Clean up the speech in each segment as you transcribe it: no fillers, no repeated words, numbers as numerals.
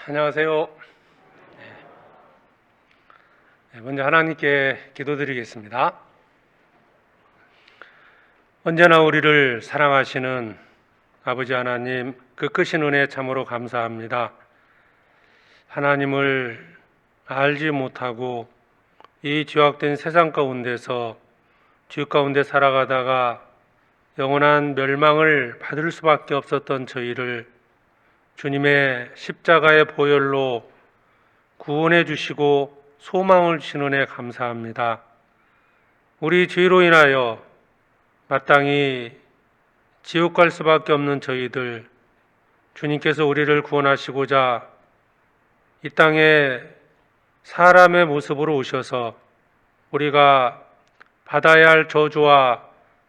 안녕하세요. 먼저 하나님께 기도드리겠습니다. 언제나 우리를 사랑하시는 아버지 하나님, 그 크신 은혜 참으로 감사합니다. 하나님을 알지 못하고 이 죄악된 세상 가운데서 죄 가운데 살아가다가 영원한 멸망을 받을 수밖에 없었던 저희를 주님의 십자가의 보혈로 구원해 주시고 소망을 주신 은혜 감사합니다. 우리 죄로 인하여 마땅히 지옥 갈 수밖에 없는 저희들, 주님께서 우리를 구원하시고자 이 땅에 사람의 모습으로 오셔서 우리가 받아야 할 저주와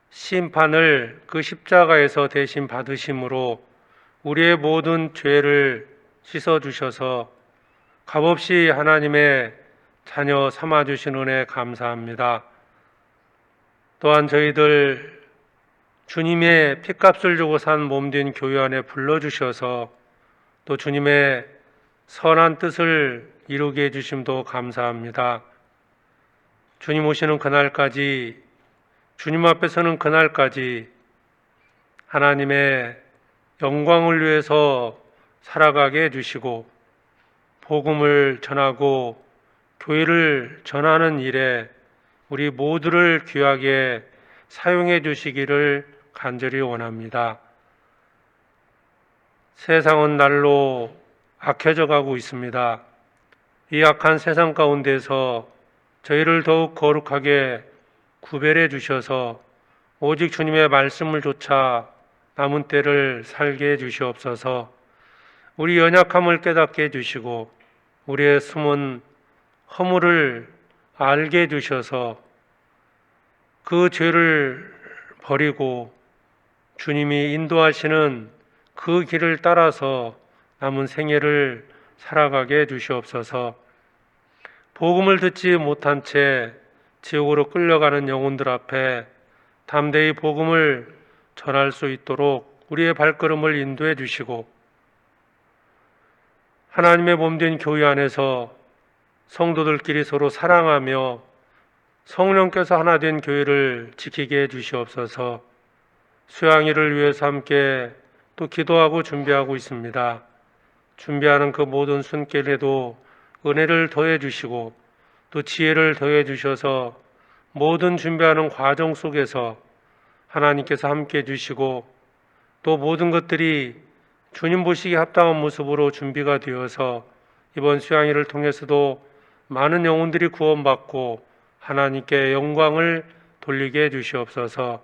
심판을 그 십자가에서 대신 받으심으로 우리의 모든 죄를 씻어주셔서 값없이 하나님의 자녀 삼아주신 은혜 감사합니다. 또한 저희들 주님의 핏값을 주고 산 몸된 교회 안에 불러주셔서 또 주님의 선한 뜻을 이루게 해주심도 감사합니다. 주님 오시는 그날까지, 주님 앞에 서는 그날까지 하나님의 영광을 위해서 살아가게 해주시고 복음을 전하고 교회를 전하는 일에 우리 모두를 귀하게 사용해 주시기를 간절히 원합니다. 세상은 날로 악해져 가고 있습니다. 이 악한 세상 가운데서 저희를 더욱 거룩하게 구별해 주셔서 오직 주님의 말씀을 좇아 남은 때를 살게 해 주시옵소서. 우리 연약함을 깨닫게 해주시고 우리의 숨은 허물을 알게 해주셔서 그 죄를 버리고 주님이 인도하시는 그 길을 따라서 남은 생애를 살아가게 해주시옵소서. 복음을 듣지 못한 채 지옥으로 끌려가는 영혼들 앞에 담대히 복음을 전할 수 있도록 우리의 발걸음을 인도해 주시고 하나님의 몸된 교회 안에서 성도들끼리 서로 사랑하며 성령께서 하나 된 교회를 지키게 해 주시옵소서. 수양일을 위해서 함께 또 기도하고 준비하고 있습니다. 준비하는 그 모든 손길에도 은혜를 더해 주시고 또 지혜를 더해 주셔서 모든 준비하는 과정 속에서 하나님께서 함께 해주시고 또 모든 것들이 주님 보시기에 합당한 모습으로 준비가 되어서 이번 수양일을 통해서도 많은 영혼들이 구원받고 하나님께 영광을 돌리게 해주시옵소서.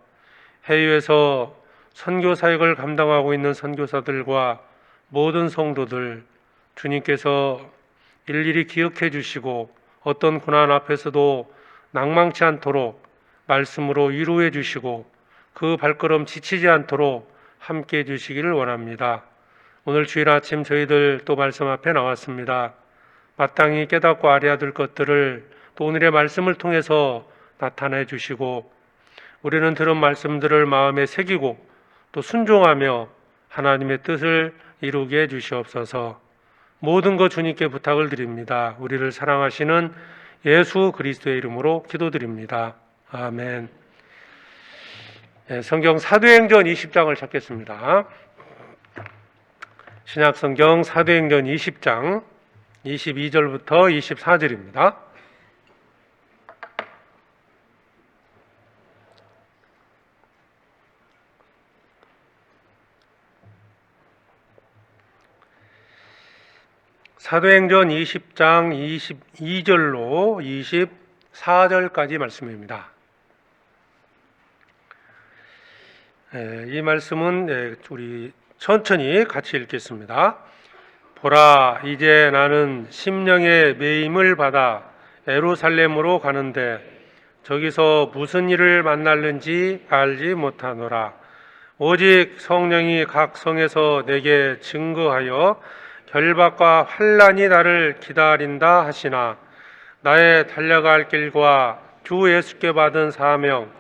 해외에서 선교 사역을 감당하고 있는 선교사들과 모든 성도들 주님께서 일일이 기억해 주시고 어떤 고난 앞에서도 낭망치 않도록 말씀으로 위로해 주시고 그 발걸음 지치지 않도록 함께 해주시기를 원합니다. 오늘 주일 아침 저희들 또 말씀 앞에 나왔습니다. 마땅히 깨닫고 알아야 될 것들을 또 오늘의 말씀을 통해서 나타내 주시고 우리는 들은 말씀들을 마음에 새기고 또 순종하며 하나님의 뜻을 이루게 해주시옵소서. 모든 것 주님께 부탁을 드립니다. 우리를 사랑하시는 예수 그리스도의 이름으로 기도드립니다. 아멘. 성경 사도행전 20장을 찾겠습니다. 신약성경 사도행전 20장 22절부터 24절입니다. 사도행전 20장 22절로 24절까지 말씀입니다. 이 말씀은 우리 천천히 같이 읽겠습니다. 보라, 이제 나는 심령의 매임을 받아 예루살렘으로 가는데 저기서 무슨 일을 만날는지 알지 못하노라. 오직 성령이 각 성에서 내게 증거하여 결박과 환난이 나를 기다린다 하시나 나의 달려갈 길과 주 예수께 받은 사명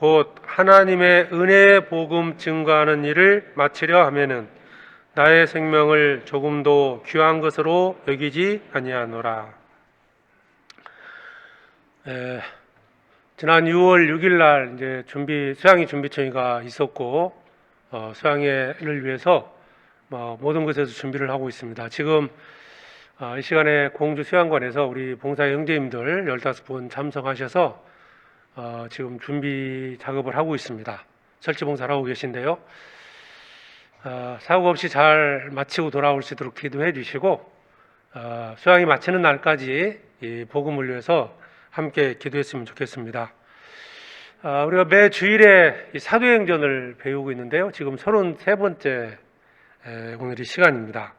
곧 하나님의 은혜의 복음 증거하는 일을 마치려 하면은 나의 생명을 조금도 귀한 것으로 여기지 아니하노라. 지난 6월 6일 날 이제 수양회 준비총회가 있었고, 수양회를 위해서 모든 것에서 준비를 하고 있습니다. 지금 이 시간에 공주 수양관에서 우리 봉사 형제님들 15분 참석하셔서 지금 준비 작업을 하고 있습니다. 설치 봉사를 하고 계신데요. 사고 없이 잘 마치고 돌아올 수 있도록 기도해 주시고, 수양이 마치는 날까지 이 복음을 위해서 함께 기도했으면 좋겠습니다. 우리가 매 주일에 이 사도행전을 배우고 있는데요. 지금 33번째 오늘이 시간입니다.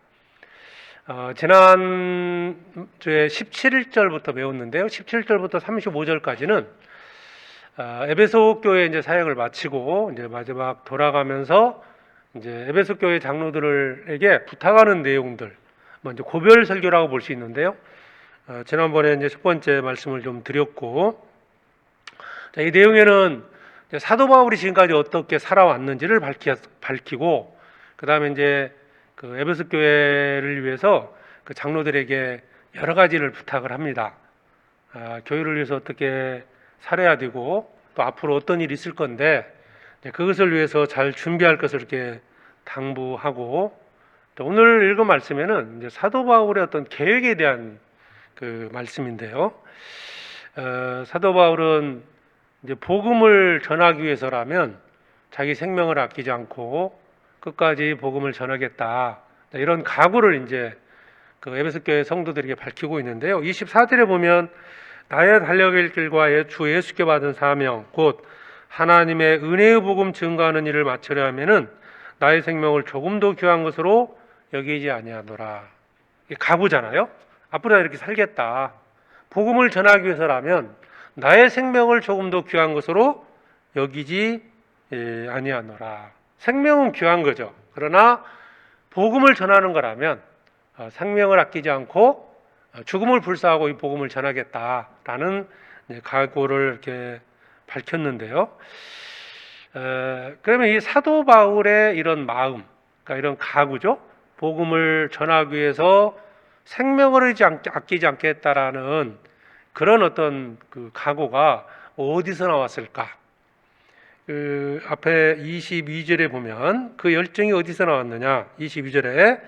지난 주에 17절부터 배웠는데요. 17절부터 35절까지는 에베소 교회 이제 사역을 마치고 이제 마지막 돌아가면서 이제 에베소 교회 장로들에게 부탁하는 내용들, 먼저 고별 설교라고 볼 수 있는데요. 지난번에 이제 첫 번째 말씀을 좀 드렸고, 이 내용에는 사도 바울이 지금까지 어떻게 살아왔는지를 밝히고, 그 다음에 이제 그 에베소 교회를 위해서 그 장로들에게 여러 가지를 부탁을 합니다. 교회를 위해서 어떻게 살아야 되고, 또 앞으로 어떤 일이 있을 건데, 그것을 위해서 잘 준비할 것을 이렇게 당부하고, 또 오늘 읽은 말씀에는 이제 사도 바울의 어떤 계획에 대한 그 말씀인데요. 사도 바울은 이제 복음을 전하기 위해서라면 자기 생명을 아끼지 않고 끝까지 복음을 전하겠다, 이런 각오를 이제 그 에베소 교회 성도들에게 밝히고 있는데요. 24절에 보면 나의 달려갈 길과 주 예수께 받은 사명 곧 하나님의 은혜의 복음 증거하는 일을 마치려 하면은 나의 생명을 조금도 귀한 것으로 여기지 아니하노라. 이게 각오잖아요. 앞으로 이렇게 살겠다. 복음을 전하기 위해서라면 나의 생명을 조금도 귀한 것으로 여기지 아니하노라. 생명은 귀한 거죠. 그러나 복음을 전하는 거라면 생명을 아끼지 않고 죽음을 불사하고 이 복음을 전하겠다라는 각오를 이렇게 밝혔는데요. 그러면 이 사도 바울의 이런 마음, 그러니까 이런 각오죠. 복음을 전하기 위해서 생명을 아끼지 않겠다라는 그런 어떤 그 각오가 어디서 나왔을까? 그 앞에 22절에 보면 그 열정이 어디서 나왔느냐? 22절에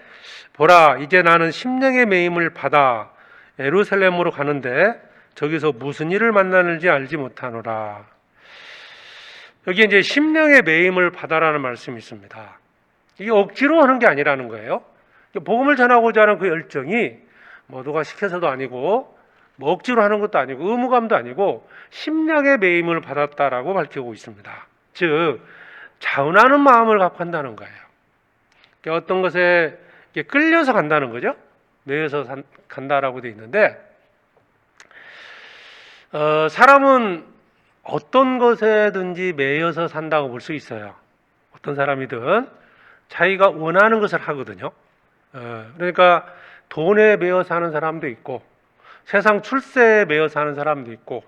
보라, 이제 나는 심령의 매임을 받아 예루살렘으로 가는데 저기서 무슨 일을 만나는지 알지 못하노라. 여기 이제 심령의 매임을 받아라는 말씀이 있습니다. 이게 억지로 하는 게 아니라는 거예요. 복음을 전하고자 하는 그 열정이 누가 시켜서도 아니고 억지로 하는 것도 아니고 의무감도 아니고 심령의 매임을 받았다라고 밝히고 있습니다. 즉 자원하는 마음을 갖고 한다는 거예요. 어떤 것에 끌려서 간다는 거죠. 매여서 간다라고 되어 있는데, 사람은 어떤 것에든지 매여서 산다고 볼 수 있어요. 어떤 사람이든 자기가 원하는 것을 하거든요. 그러니까 돈에 매여 사는 사람도 있고, 세상 출세에 매여 사는 사람도 있고,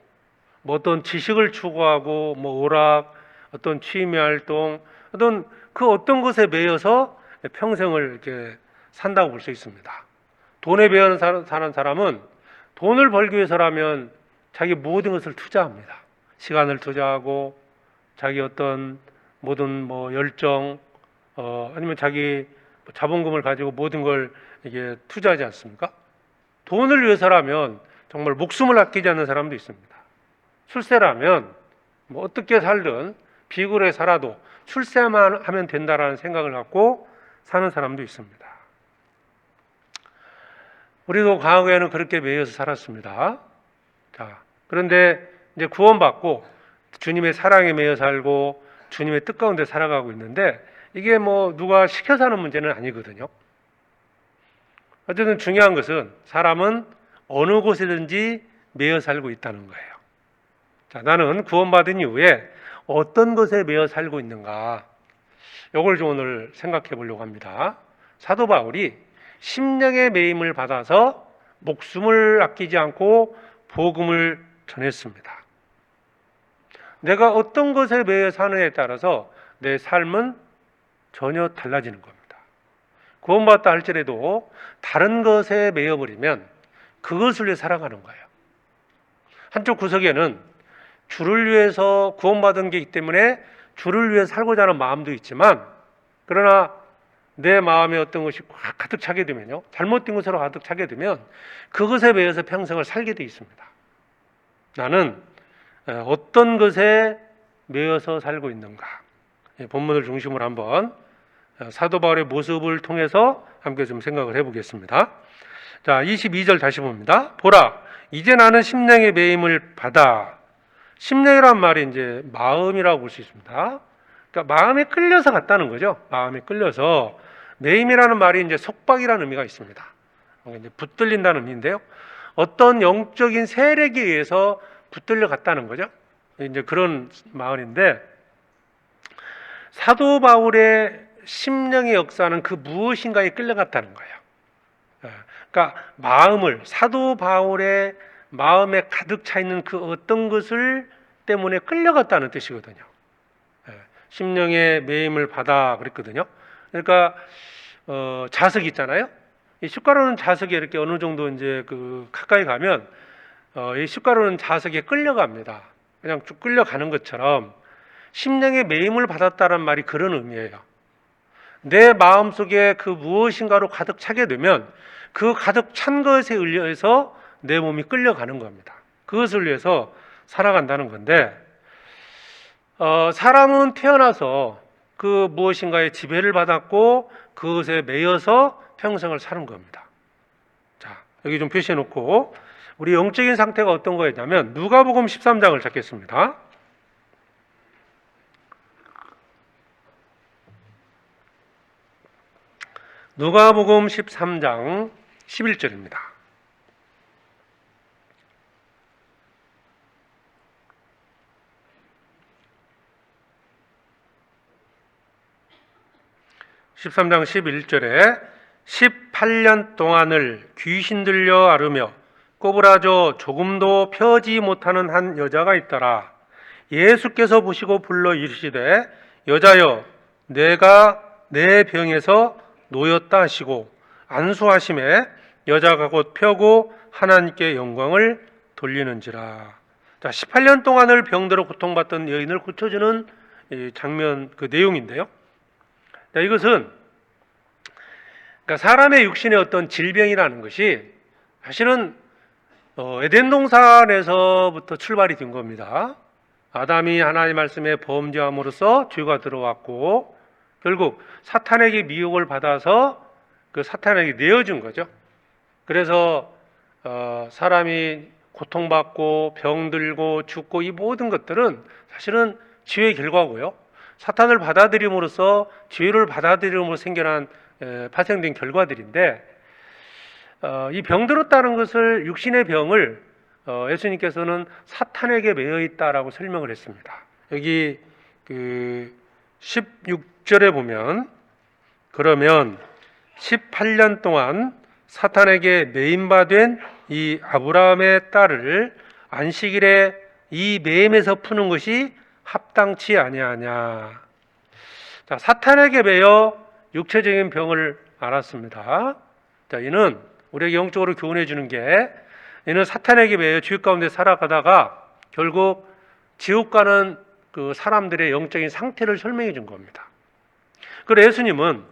어떤 지식을 추구하고, 오락, 어떤 취미 활동, 어떤 것에 매여서 평생을 이렇게 산다고 볼 수 있습니다. 돈에 매여 사는 사람은 돈을 벌기 위해서라면 자기 모든 것을 투자합니다. 시간을 투자하고 자기 어떤 모든 열정, 아니면 자기 자본금을 가지고 모든 걸 이게 투자하지 않습니까? 돈을 위해서라면 정말 목숨을 아끼지 않는 사람도 있습니다. 출세라면 어떻게 살든 비굴하게 살아도 출세만 하면 된다라는 생각을 갖고 사는 사람도 있습니다. 우리도 과거에는 그렇게 매여서 살았습니다. 자, 그런데 이제 구원받고 주님의 사랑에 매여 살고 주님의 뜻 가운데 살아가고 있는데, 이게 누가 시켜서 하는 문제는 아니거든요. 어쨌든 중요한 것은 사람은 어느 곳에든지 매여 살고 있다는 거예요. 자, 나는 구원받은 이후에 어떤 것에 매여 살고 있는가, 이걸 좀 오늘 생각해 보려고 합니다. 사도 바울이 심령의 매임을 받아서 목숨을 아끼지 않고 복음을 전했습니다. 내가 어떤 것에 매여 사느냐에 따라서 내 삶은 전혀 달라지는 겁니다. 구원받았다 할지라도 다른 것에 매여버리면 그것을 위해 살아가는 거예요. 한쪽 구석에는 주를 위해서 구원받은 게 있기 때문에 주를 위해 살고자 하는 마음도 있지만, 그러나 내 마음에 어떤 것이 가득 차게 되면요, 잘못된 것으로 가득 차게 되면 그것에 매여서 평생을 살게 돼 있습니다. 나는 어떤 것에 매여서 살고 있는가? 본문을 중심으로 한번 사도 바울의 모습을 통해서 함께 좀 생각을 해보겠습니다. 자, 22절 다시 봅니다. 보라, 이제 나는 심령의 매임을 받아. 심령이란 말이 이제 마음이라고 볼 수 있습니다. 그러니까 마음에 끌려서 갔다는 거죠. 마음에 끌려서. 매임이라는 말이 이제 속박이라는 의미가 있습니다. 이제 붙들린다는 의미인데요. 어떤 영적인 세력에 의해서 붙들려 갔다는 거죠. 이제 그런 마을인데, 사도 바울의 심령의 역사는 그 무엇인가에 끌려갔다는 거예요. 그러니까 마음을, 사도 바울의 마음에 가득 차 있는 그 어떤 것을 때문에 끌려갔다는 뜻이거든요. 심령의 매임을 받아 그랬거든요. 그러니까 자석 있잖아요. 이 숟가루는 자석에 이렇게 어느 정도 이제 가까이 가면 이 숟가루는 자석에 끌려갑니다. 그냥 쭉 끌려가는 것처럼 심령의 매임을 받았다는 말이 그런 의미예요. 내 마음속에 그 무엇인가로 가득 차게 되면 그 가득 찬 것에 의해서 내 몸이 끌려가는 겁니다. 그것을 위해서 살아간다는 건데, 사람은 태어나서 그 무엇인가에 지배를 받았고 그것에 매여서 평생을 사는 겁니다. 자, 여기 좀 표시해 놓고 우리 영적인 상태가 어떤 거였냐면 누가복음 13장을 찾겠습니다. 누가복음 13장 11절입니다. (13장 11절에) 18년 동안을 귀신 들려 앓으며 꼬부라져 조금도 펴지 못하는 한 여자가 있더라. 예수께서 보시고 불러 이르시되 여자여 내가 내 병에서 놓였다 하시고 안수하심에 여자가 곧 펴고 하나님께 영광을 돌리는지라. 자, 18년 동안을 병들어 고통받던 여인을 고쳐주는 장면, 그 내용인데요. 자, 이것은 그러니까 사람의 육신의 어떤 질병이라는 것이 사실은 에덴 동산에서부터 출발이 된 겁니다. 아담이 하나님 말씀에 범죄함으로써 죄가 들어왔고 결국 사탄에게 미혹을 받아서 그 사탄에게 내어준 거죠. 그래서 사람이 고통받고 병들고 죽고 이 모든 것들은 사실은 죄의 결과고요. 사탄을 받아들임으로써 죄를 받아들임으로 생겨난 파생된 결과들인데, 이 병들었다는 것을, 육신의 병을 예수님께서는 사탄에게 매여 있다라고 설명을 했습니다. 여기 16절에 보면, 그러면 18년 동안 사탄에게 매임받은 이 아브라함의 딸을 안식일에 이 매임에서 푸는 것이 합당치 아니하냐. 자, 사탄에게 매여 육체적인 병을 앓았습니다. 자, 이는 우리에게 영적으로 교훈해 주는 게, 이는 사탄에게 매여 지옥 가운데 살아가다가 결국 지옥 가는 그 사람들의 영적인 상태를 설명해 준 겁니다. 그래서 예수님은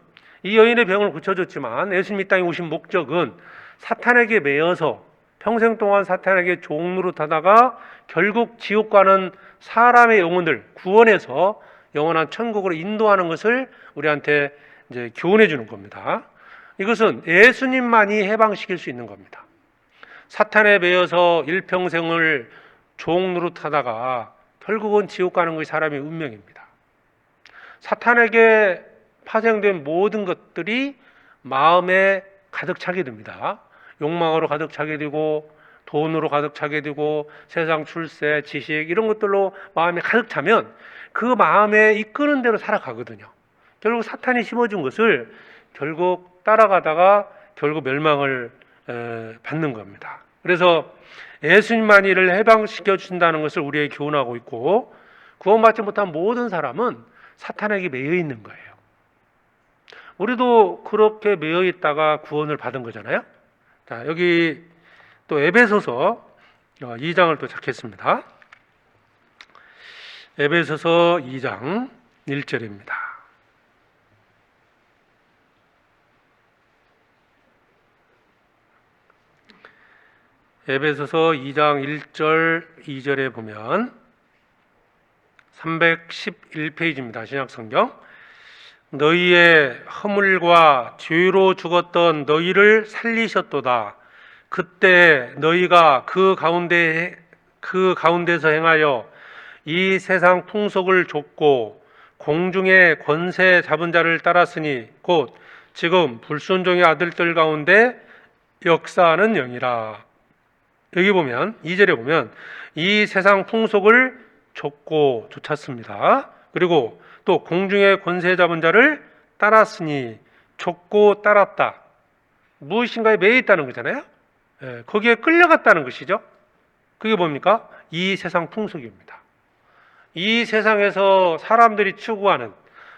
이 여인의 병을 고쳐줬지만 예수님 이 땅에 오신 목적은 사탄에게 매여서 평생 동안 사탄에게 종노릇하다가 결국 지옥 가는 사람의 영혼을 구원해서 영원한 천국으로 인도하는 것을 우리한테 이제 교훈해 주는 겁니다. 이것은 예수님만이 해방시킬 수 있는 겁니다. 사탄에 매여서 일평생을 종노릇하다가 결국은 지옥 가는 것이 사람의 운명입니다. 사탄에게 파생된 모든 것들이 마음에 가득 차게 됩니다. 욕망으로 가득 차게 되고 돈으로 가득 차게 되고 세상 출세, 지식 이런 것들로 마음에 가득 차면 그 마음에 이끄는 대로 살아가거든요. 결국 사탄이 심어준 것을 결국 따라가다가 결국 멸망을 받는 겁니다. 그래서 예수님만이 이를 해방시켜 준다는 것을 우리에게 교훈하고 있고, 구원받지 못한 모든 사람은 사탄에게 매여 있는 거예요. 우리도 그렇게 매여 있다가 구원을 받은 거잖아요. 자, 여기 또 에베소서 2장을 또 찾겠습니다. 에베소서 2장 1절입니다. 에베소서 2장 1절 2절에 보면 311페이지입니다. 신약성경. 너희의 허물과 죄로 죽었던 너희를 살리셨도다. 그때 너희가 그 가운데서 행하여 이 세상 풍속을 좇고 공중의 권세 잡은 자를 따랐으니 곧 지금 불순종의 아들들 가운데 역사하는 영이라. 여기 보면 2절에 보면 이 세상 풍속을 좇고 쫓았습니다. 그리고 또 공중의 권세 잡은 자를 따랐으니, 좇고 따랐다. 무엇인가에 매여 있다는 거잖아요. 거기에 끌려갔다는 것이죠. 그게 뭡니까? 이 세상 풍속입니다. 이 세상에서 사람들이 추구하는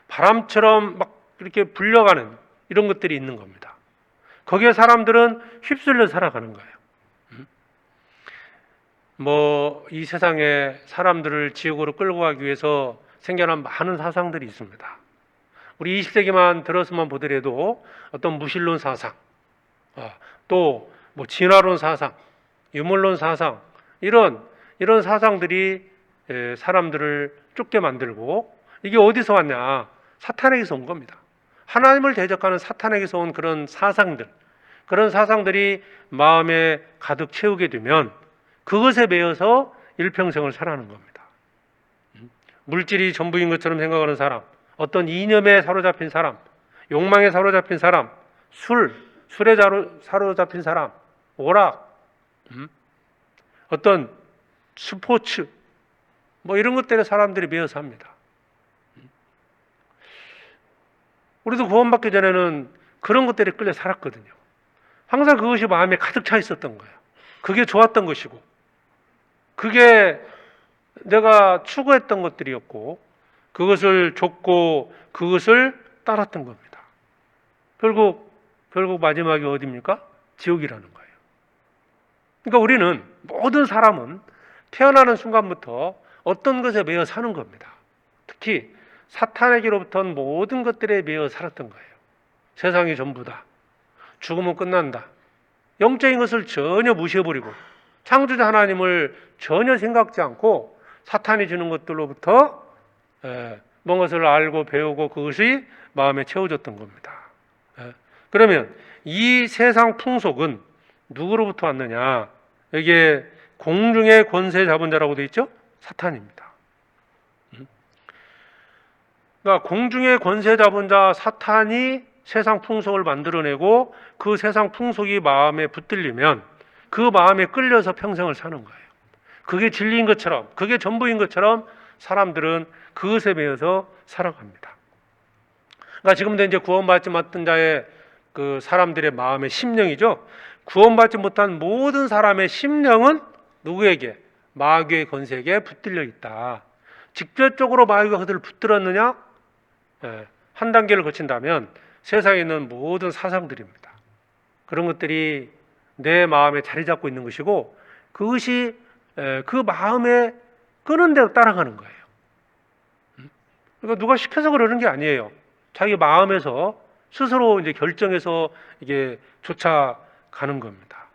바람처럼 막 이렇게 불려가는 이런 것들이 있는 겁니다. 거기에 사람들은 휩쓸려 살아가는 거예요. 이 세상에 사람들을 지옥으로 끌고 가기 위해서 생겨난 많은 사상들이 있습니다. 우리 20세기만 들어서만 보더라도 어떤 무신론 사상, 또 진화론 사상, 유물론 사상, 이런 사상들이 사람들을 쫓게 만들고, 이게 어디서 왔냐? 사탄에게서 온 겁니다. 하나님을 대적하는 사탄에게서 온 그런 사상들이 마음에 가득 채우게 되면 그것에 매여서 일평생을 살아가는 겁니다. 물질이 전부인 것처럼 생각하는 사람, 어떤 이념에 사로잡힌 사람, 욕망에 사로잡힌 사람, 술에 사로잡힌 사람, 오락, 어떤 스포츠, 이런 것들에 사람들이 매여서 합니다. 우리도 구원받기 전에는 그런 것들에 끌려 살았거든요. 항상 그것이 마음에 가득 차 있었던 거예요. 그게 좋았던 것이고, 그게 내가 추구했던 것들이었고, 그것을 좇고 그것을 따랐던 겁니다. 결국 마지막이 어디입니까? 지옥이라는 거예요. 그러니까 우리는, 모든 사람은 태어나는 순간부터 어떤 것에 매여 사는 겁니다. 특히 사탄에게로부터는 모든 것들에 매여 살았던 거예요. 세상이 전부다. 죽으면 끝난다. 영적인 것을 전혀 무시해버리고 창조자 하나님을 전혀 생각지 않고 사탄이 주는 것들로부터 뭔가를 알고 배우고 그것이 마음에 채워졌던 겁니다. 그러면 이 세상 풍속은 누구로부터 왔느냐? 여기에 공중의 권세 잡은 자라고 되어 있죠? 사탄입니다. 그러니까 공중의 권세 잡은 자 사탄이 세상 풍속을 만들어내고, 그 세상 풍속이 마음에 붙들리면 그 마음에 끌려서 평생을 사는 거예요. 그게 진리인 것처럼, 그게 전부인 것처럼 사람들은 그것에 매여서 살아갑니다. 그러니까 지금도 이제 구원받지 못한 자의 그 사람들의 마음의 심령이죠. 구원받지 못한 모든 사람의 심령은 누구에게? 마귀의 권세에게 붙들려 있다. 직접적으로 마귀가 그들을 붙들었느냐? 한 단계를 거친다면 세상에 있는 모든 사상들입니다. 그런 것들이 내 마음에 자리 잡고 있는 것이고, 그것이 그 마음에 끄는 대로 따라가는 거예요. 그러니까 누가 시켜서 그러는 게 아니에요. 자기 마음에서 스스로 이제 결정해서 이게 쫓아가는 겁니다.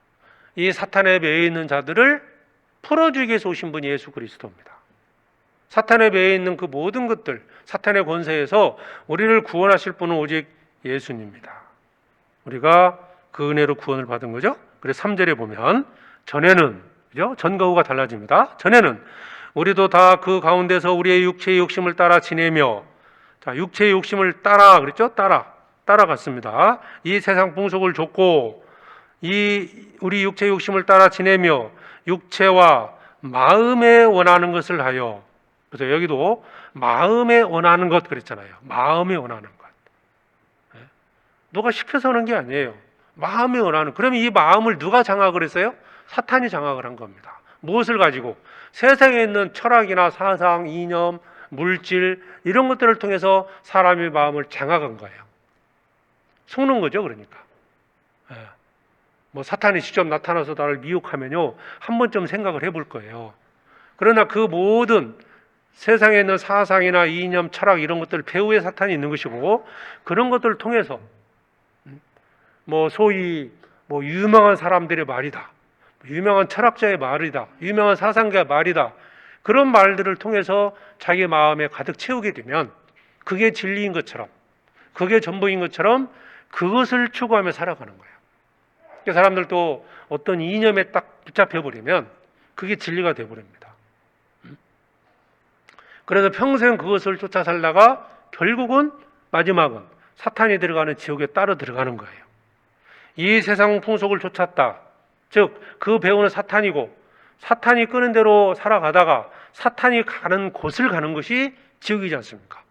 이 사탄에 매여 있는 자들을 풀어주기 위해서 오신 분이 예수 그리스도입니다. 사탄에 매여 있는 그 모든 것들, 사탄의 권세에서 우리를 구원하실 분은 오직 예수님입니다. 우리가 그 은혜로 구원을 받은 거죠. 그래서 3절에 보면 전에는, 그죠? 전과 후가 달라집니다. 전에는 우리도 다 그 가운데서 우리의 육체의 욕심을 따라 지내며, 자, 육체의 욕심을 따라 그랬죠? 따라갔습니다. 이 세상 풍속을 좇고 우리 육체의 욕심을 따라 지내며 육체와 마음에 원하는 것을 하여, 그래서 여기도 마음에 원하는 것 그랬잖아요. 마음에 원하는 것. 누가 시켜서 하는 게 아니에요. 마음에 원하는. 그러면 이 마음을 누가 장악을 했어요? 사탄이 장악을 한 겁니다. 무엇을 가지고? 세상에 있는 철학이나 사상, 이념, 물질, 이런 것들을 통해서 사람의 마음을 장악한 거예요. 속는 거죠, 그러니까. 예. 뭐 사탄이 직접 나타나서 나를 미혹하면요, 한 번쯤 생각을 해볼 거예요. 그러나 그 모든 세상에 있는 사상이나 이념, 철학 이런 것들 배후에 사탄이 있는 것이고, 그런 것들을 통해서 뭐 소위 뭐 유명한 사람들의 말이다, 유명한 철학자의 말이다, 유명한 사상가의 말이다, 그런 말들을 통해서 자기 마음에 가득 채우게 되면 그게 진리인 것처럼, 그게 전부인 것처럼 그것을 추구하며 살아가는 거예요. 사람들도 어떤 이념에 딱 붙잡혀 버리면 그게 진리가 되어버립니다. 그래서 평생 그것을 쫓아 살다가 결국은 마지막은 사탄이 들어가는 지옥에 따라 들어가는 거예요. 이 세상 풍속을 쫓았다, 즉 그 배우는 사탄이고, 사탄이 끄는 대로 살아가다가 사탄이 가는 곳을 가는 것이 지옥이지 않습니까?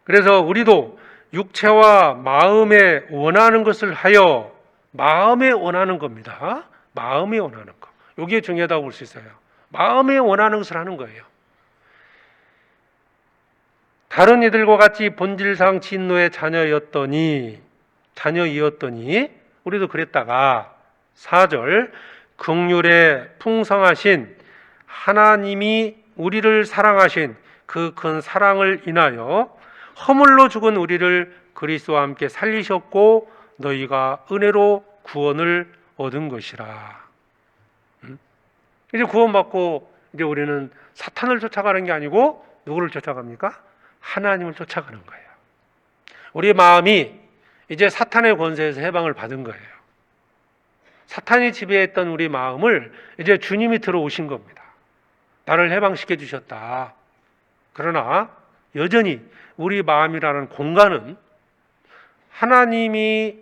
그래서 우리도 육체와 마음에 원하는 것을 하여, 마음에 원하는 겁니다. 마음에 원하는 거. 이게 중요하다고 볼 수 있어요. 마음에 원하는 것을 하는 거예요. 다른 이들과 같이 본질상 진노의 자녀이었더니 우리도 그랬다가 4절, 긍휼에 풍성하신 하나님이 우리를 사랑하신 그 큰 사랑을 인하여 허물로 죽은 우리를 그리스도와 함께 살리셨고 너희가 은혜로 구원을 얻은 것이라. 이제 구원받고 이제 우리는 사탄을 쫓아가는 게 아니고 누구를 쫓아갑니까? 하나님을 쫓아가는 거예요. 우리 마음이 이제 사탄의 권세에서 해방을 받은 거예요. 사탄이 지배했던 우리 마음을 이제 주님이 들어오신 겁니다. 나를 해방시켜 주셨다. 그러나 여전히 우리 마음이라는 공간은 하나님이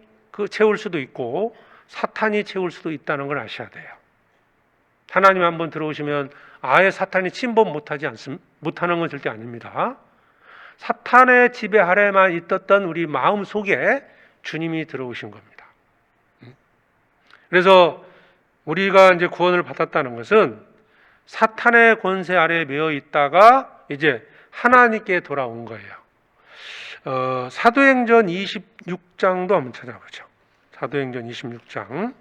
채울 수도 있고 사탄이 채울 수도 있다는 걸 아셔야 돼요. 하나님 한번 들어오시면 아예 사탄이 침범 못하는 건 절대 아닙니다. 사탄의 지배 아래만 있었던 우리 마음 속에 주님이 들어오신 겁니다. 그래서 우리가 이제 구원을 받았다는 것은 사탄의 권세 아래에 매여 있다가 이제 하나님께 돌아온 거예요. 사도행전 26장도 한번 찾아보죠. 사도행전 26장.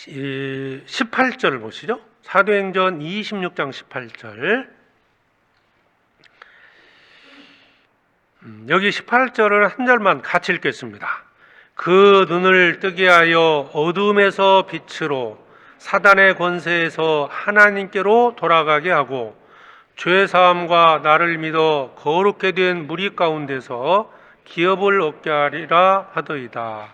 이 18절 보시죠. 사도행전 26장 18절. 여기 18절을 한 절만 같이 읽겠습니다. 그 눈을 뜨게 하여 어둠에서 빛으로 사단의 권세에서 하나님께로 돌아가게 하고 죄 사함과 나를 믿어 거룩게 된 무리 가운데서 기업을 얻게 하리라 하더이다.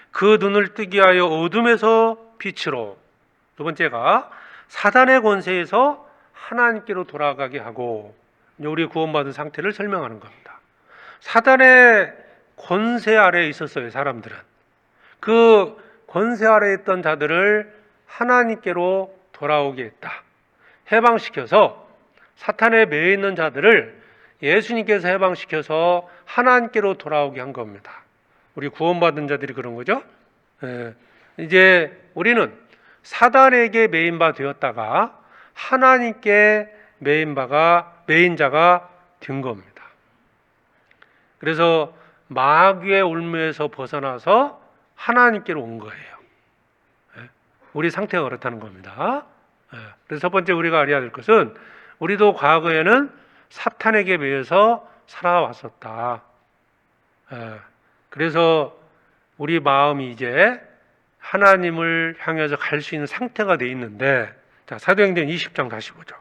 그 눈을 뜨게 하여 어둠에서 빛으로, 두 번째가 사단의 권세에서 하나님께로 돌아가게 하고, 우리 구원받은 상태를 설명하는 겁니다. 사단의 권세 아래에 있었어요, 사람들은. 그 권세 아래에 있던 자들을 하나님께로 돌아오게 했다. 해방시켜서 사탄에 매여 있는 자들을 예수님께서 해방시켜서 하나님께로 돌아오게 한 겁니다. 우리 구원받은 자들이 그런 거죠. 이제 우리는 사단에게 매인 바 되었다가 하나님께 매인 자가 된 겁니다. 그래서 마귀의 울무에서 벗어나서 하나님께로 온 거예요. 우리 상태가 그렇다는 겁니다. 그래서 첫 번째 우리가 알아야 될 것은 우리도 과거에는 사탄에게 매여서 살아왔었다. 그래서 우리 마음이 이제 하나님을 향해서 갈 수 있는 상태가 돼 있는데, 자, 사도행전 20장 다시 보죠.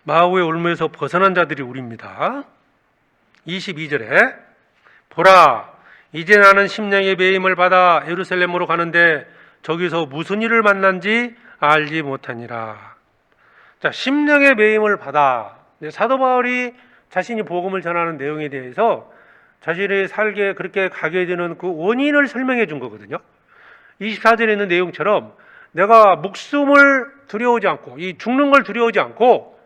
마귀의 올무에서 벗어난 자들이 우리입니다. 22절에 보라, 이제 나는 심령의 매임을 받아 예루살렘으로 가는데 저기서 무슨 일을 만난지 알지 못하니라. 자, 심령의 매임을 받아. 사도 바울이 자신이 복음을 전하는 내용에 대해서 자신이 살게 그렇게 가게 되는 그 원인을 설명해 준 거거든요. 24절에 있는 내용처럼 내가 목숨을 두려워하지 않고, 이 죽는 걸 두려워하지 않고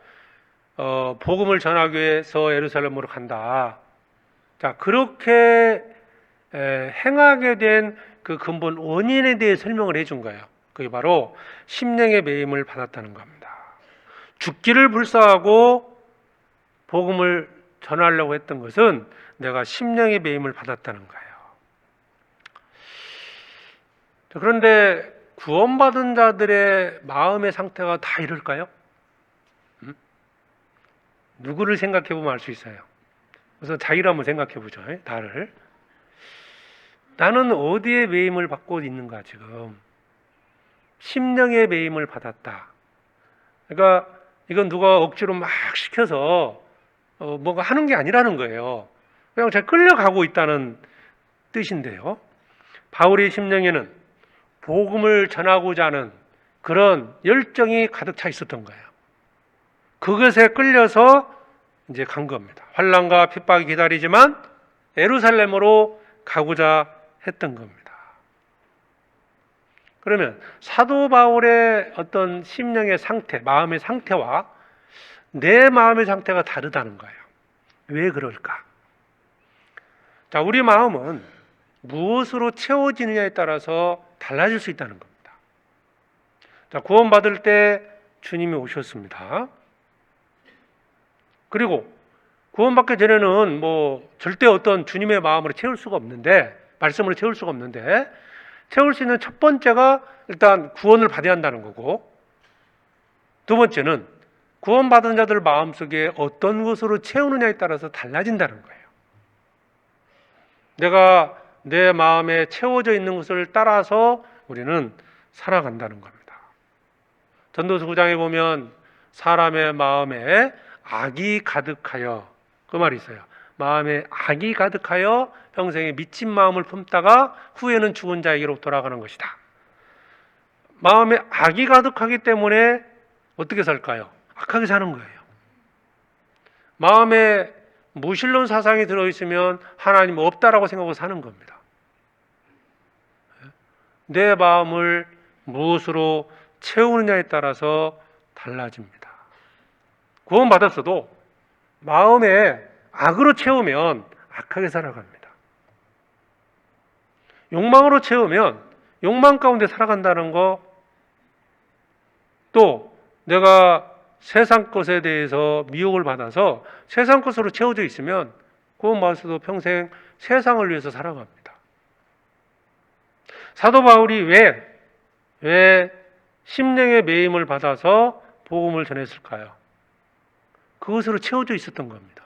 복음을 전하기 위해서 예루살렘으로 간다. 자, 그렇게 행하게 된 그 근본 원인에 대해 설명을 해준 거예요. 그게 바로 심령의 매임을 받았다는 겁니다. 죽기를 불사하고 복음을 전하려고 했던 것은 내가 심령의 매임을 받았다는 거예요. 그런데 구원받은 자들의 마음의 상태가 다 이럴까요? 누구를 생각해 보면 알 수 있어요. 그래서 자기를 한번 생각해 보죠. 나를. 나는 어디에 매임을 받고 있는가 지금. 심령의 매임을 받았다. 그러니까 이건 누가 억지로 막 시켜서 뭔가 하는 게 아니라는 거예요. 그냥 잘 끌려가고 있다는 뜻인데요. 바울의 심령에는 복음을 전하고자 하는 그런 열정이 가득 차 있었던 거예요. 그것에 끌려서 이제 간 겁니다. 환난과 핍박이 기다리지만 예루살렘으로 가고자 했던 겁니다. 그러면 사도 바울의 어떤 심령의 상태, 마음의 상태와 내 마음의 상태가 다르다는 거예요. 왜 그럴까? 자, 우리 마음은 무엇으로 채워지느냐에 따라서 달라질 수 있다는 겁니다. 자, 구원받을 때 주님이 오셨습니다. 그리고 구원받기 전에는 절대 어떤 주님의 마음으로 채울 수가 없는데, 말씀으로 채울 수가 없는데, 채울 수 있는 첫 번째가 일단 구원을 받아야 한다는 거고, 두 번째는 구원받은 자들 마음속에 어떤 것으로 채우느냐에 따라서 달라진다는 거예요. 내가 내 마음에 채워져 있는 것을 따라서 우리는 살아간다는 겁니다. 전도서 9장에 보면 사람의 마음에 악이 가득하여, 그 말이 있어요. 마음에 악이 가득하여 평생에 미친 마음을 품다가 후에는 죽은 자에게로 돌아가는 것이다. 마음에 악이 가득하기 때문에 어떻게 살까요? 악하게 사는 거예요. 마음에 무신론 사상이 들어있으면 하나님 없다라고 생각하고 사는 겁니다. 내 마음을 무엇으로 채우느냐에 따라서 달라집니다. 구원받았어도 마음에 악으로 채우면 악하게 살아갑니다. 욕망으로 채우면 욕망 가운데 살아간다는 거, 또 내가 세상 것에 대해서 미혹을 받아서 세상 것으로 채워져 있으면 구원받았어도 평생 세상을 위해서 살아갑니다. 사도 바울이 왜 심령의 매임을 받아서 복음을 전했을까요? 그것으로 채워져 있었던 겁니다.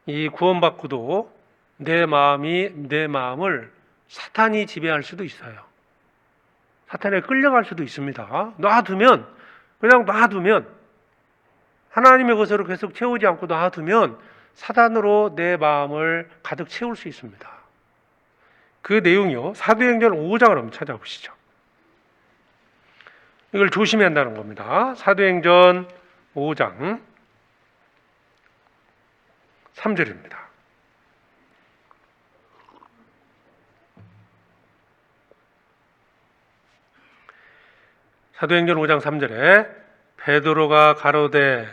이 구원받고도 내 마음을 사탄이 지배할 수도 있어요. 사탄에 끌려갈 수도 있습니다. 그냥 놔두면 하나님의 것으로 계속 채우지 않고 놔두면 사탄으로 내 마음을 가득 채울 수 있습니다. 그 내용이요, 사도행전 5장을 한번 찾아보시죠. 이걸 조심해야 한다는 겁니다. 사도행전 5장 3절입니다. 사도행전 5장 3절에 베드로가 가로되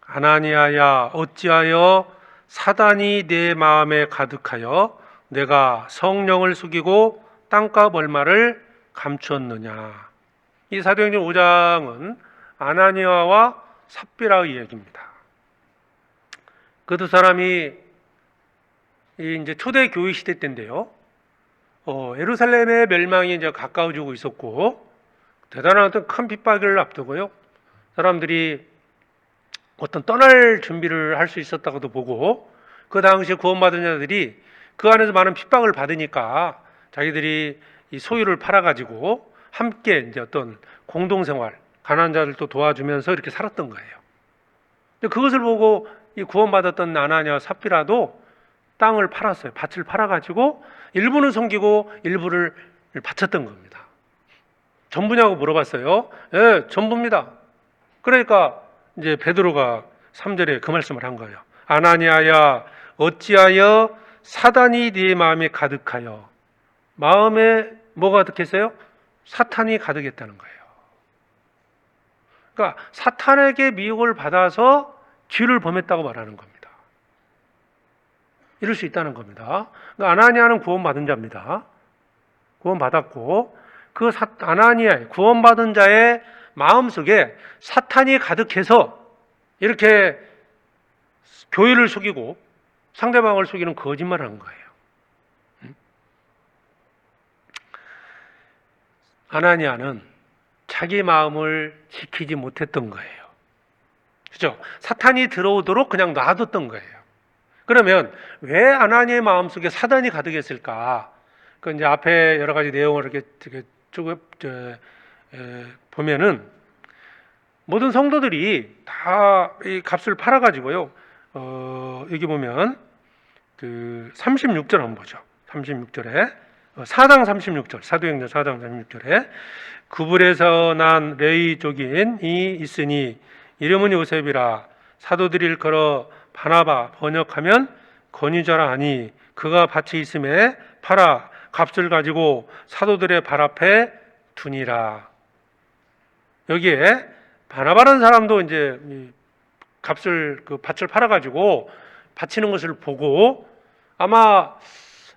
아나니아야 어찌하여 사단이 내 마음에 가득하여 내가 성령을 속이고 땅값 얼마를 감추었느냐. 이 사도행전 5장은 아나니아와 삽비라의 이야기입니다. 그 두 사람이 이제 초대 교회 시대 때인데요. 예루살렘의 멸망이 이제 가까워지고 있었고 대단한 어떤 큰 핍박을 앞두고요. 사람들이 어떤 떠날 준비를 할 수 있었다고도 보고, 그 당시에 구원받은 자들이 그 안에서 많은 핍박을 받으니까 자기들이 이 소유를 팔아가지고 함께 이제 어떤 공동생활, 가난한 자들도 도와주면서 이렇게 살았던 거예요. 근데 그것을 보고 이 구원받았던 아나니아와 삽비라도 땅을 팔았어요. 밭을 팔아가지고 일부는 섬기고 일부를 바쳤던 겁니다. 전부냐고 물어봤어요. 예, 전부입니다. 그러니까 이제 베드로가 3절에 그 말씀을 한 거예요. 아나니아야 어찌하여 사단이 네 마음에 가득하여. 마음에 뭐가 가득했어요? 사탄이 가득했다는 거예요. 그러니까 사탄에게 미혹을 받아서 죄를 범했다고 말하는 겁니다. 이럴 수 있다는 겁니다. 그러니까 아나니아는 구원받은 자입니다. 구원받았고 그 아나니아의 구원받은 자의 마음속에 사탄이 가득해서 이렇게 교회를 속이고 상대방을 속이는 거짓말을 한 거예요. 아나니아는 자기 마음을 지키지 못했던 거예요. 그죠? 사탄이 들어오도록 그냥 놔뒀던 거예요. 그러면 왜 아나니아의 마음속에 사단이 가득했을까? 그 이제 앞에 여러 가지 내용을 이렇게 쭉 보면은 모든 성도들이 다 이 값을 팔아가지고요. 여기 보면 그 36절 한번 보죠. 36절에 4장 36절 사도행전 4장 36절에 구불에서 난 레위족인이 있으니 이름은 요셉이라 사도들이 일컬어 바나바 번역하면 권위자라 하니 그가 밭이 있음에 팔아 값을 가지고 사도들의 발 앞에 두니라. 여기에 바나바라는 사람도 이제 값을 그 밭을 팔아 가지고 바치는 것을 보고 아마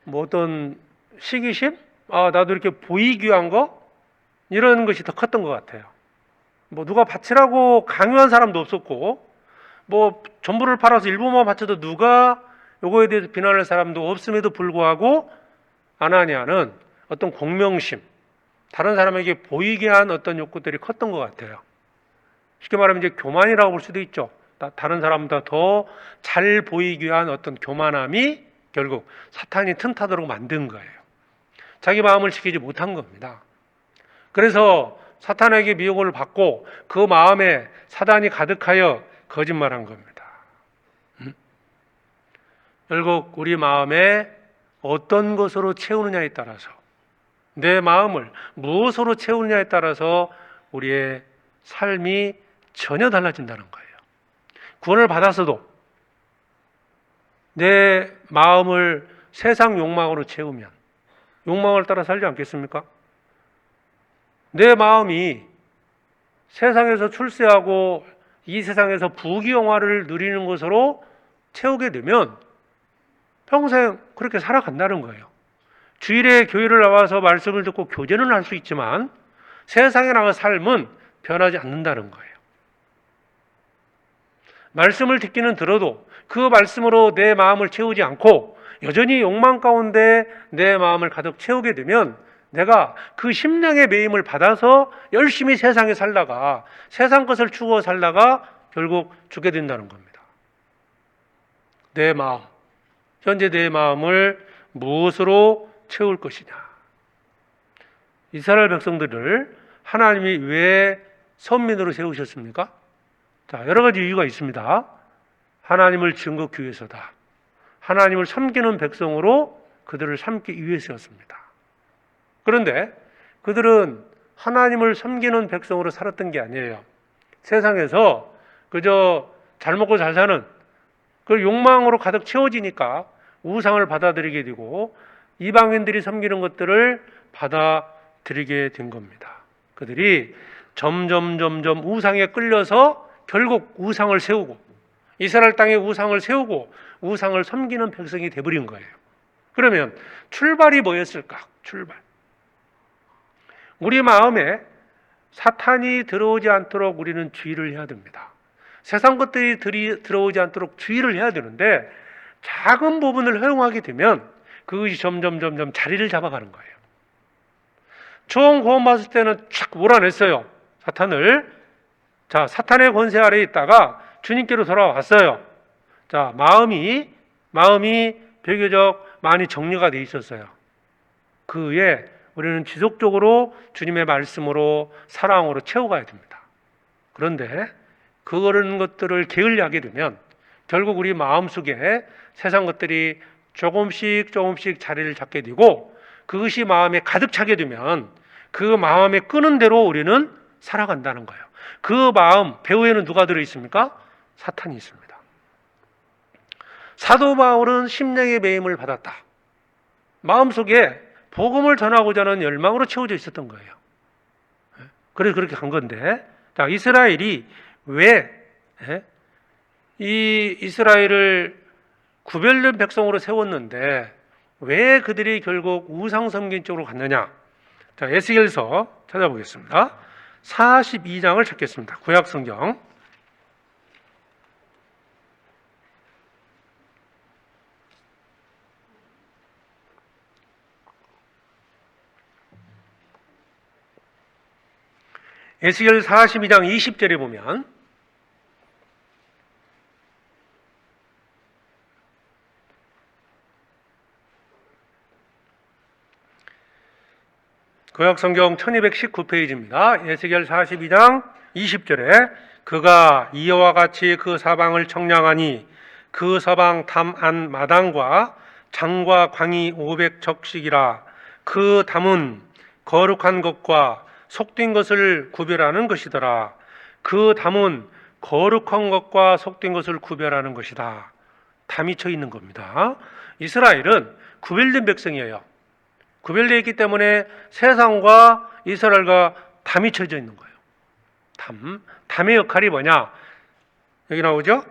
뭐 어떤 시기심? 나도 이렇게 보이기 위한 거? 이런 것이 더 컸던 것 같아요. 뭐 누가 바치라고 강요한 사람도 없었고 뭐 전부를 팔아서 일부만 바쳐도 누가 요거에 대해서 비난할 사람도 없음에도 불구하고 아나니아는 어떤 공명심, 다른 사람에게 보이게 한 어떤 욕구들이 컸던 것 같아요. 쉽게 말하면 이제 교만이라고 볼 수도 있죠. 다른 사람보다 더 잘 보이기 위한 어떤 교만함이 결국 사탄이 틈타도록 만든 거예요. 자기 마음을 지키지 못한 겁니다. 그래서 사탄에게 미혹을 받고 그 마음에 사단이 가득하여 거짓말한 겁니다. 결국 우리 마음에 어떤 것으로 채우느냐에 따라서 내 마음을 무엇으로 채우느냐에 따라서 우리의 삶이 전혀 달라진다는 거예요. 구원을 받았어도 내 마음을 세상 욕망으로 채우면 욕망을 따라 살지 않겠습니까? 내 마음이 세상에서 출세하고 이 세상에서 부귀영화를 누리는 것으로 채우게 되면 평생 그렇게 살아간다는 거예요. 주일에 교회를 나와서 말씀을 듣고 교제는 할 수 있지만 세상에 나가 삶은 변하지 않는다는 거예요. 말씀을 듣기는 들어도 그 말씀으로 내 마음을 채우지 않고 여전히 욕망 가운데 내 마음을 가득 채우게 되면 내가 그 심령의 매임을 받아서 열심히 세상에 살다가 세상 것을 추구어 살다가 결국 죽게 된다는 겁니다. 내 마음, 현재 내 마음을 무엇으로 채울 것이냐. 이스라엘 백성들을 하나님이 왜 선민으로 세우셨습니까? 자, 여러 가지 이유가 있습니다. 하나님을 증거하기 위해서다. 하나님을 섬기는 백성으로 그들을 삼기 위해서였습니다. 그런데 그들은 하나님을 섬기는 백성으로 살았던 게 아니에요. 세상에서 그저 잘 먹고 잘 사는 그 욕망으로 가득 채워지니까 우상을 받아들이게 되고 이방인들이 섬기는 것들을 받아들이게 된 겁니다. 그들이 점점 우상에 끌려서 결국 우상을 세우고 이스라엘 땅에 우상을 세우고 우상을 섬기는 백성이 되어버린 거예요. 그러면 출발이 뭐였을까? 출발. 우리 마음에 사탄이 들어오지 않도록 우리는 주의를 해야 됩니다. 세상 것들이 들어오지 않도록 주의를 해야 되는데 작은 부분을 허용하게 되면 그것이 점점 자리를 잡아가는 거예요. 처음 구원받을 때는 촥 몰아냈어요. 사탄을. 자, 사탄의 권세 아래에 있다가 주님께로 돌아왔어요. 자, 마음이 비교적 많이 정리가 돼 있었어요. 그 후에 우리는 지속적으로 주님의 말씀으로 사랑으로 채워가야 됩니다. 그런데 그런 것들을 게을리하게 되면 결국 우리 마음속에 세상 것들이 조금씩 자리를 잡게 되고 그것이 마음에 가득 차게 되면 그 마음에 끄는 대로 우리는 살아간다는 거예요. 그 마음 배후에는 누가 들어있습니까? 사탄이 있습니다. 사도 바울은 심령의 매임을 받았다. 마음속에 복음을 전하고자 하는 열망으로 채워져 있었던 거예요. 그래서 그렇게 간 건데 자, 이스라엘이 왜 이 이스라엘을 구별된 백성으로 세웠는데 왜 그들이 결국 우상 섬긴 쪽으로 갔느냐? 자, 에스겔서 찾아보겠습니다. 42장을 찾겠습니다. 구약 성경. 에스겔 42장 20절에 보면 구약성경 1219페이지입니다. 에스겔 42장 20절에 그가 이와 같이 그 사방을 청량하니 그 사방 담안 마당과 장과 광이 500적씩이라 그 담은 거룩한 것과 속된 것을 구별하는 것이더라. 그 담은 거룩한 것과 속된 것을 구별하는 것이다. 담이 쳐 있는 겁니다. 이스라엘은 구별된 백성이에요. 구별되어 있기 때문에 세상과 이스라엘과 담이 쳐져 있는 거예요. 담의 역할이 뭐냐? 여기 나오죠?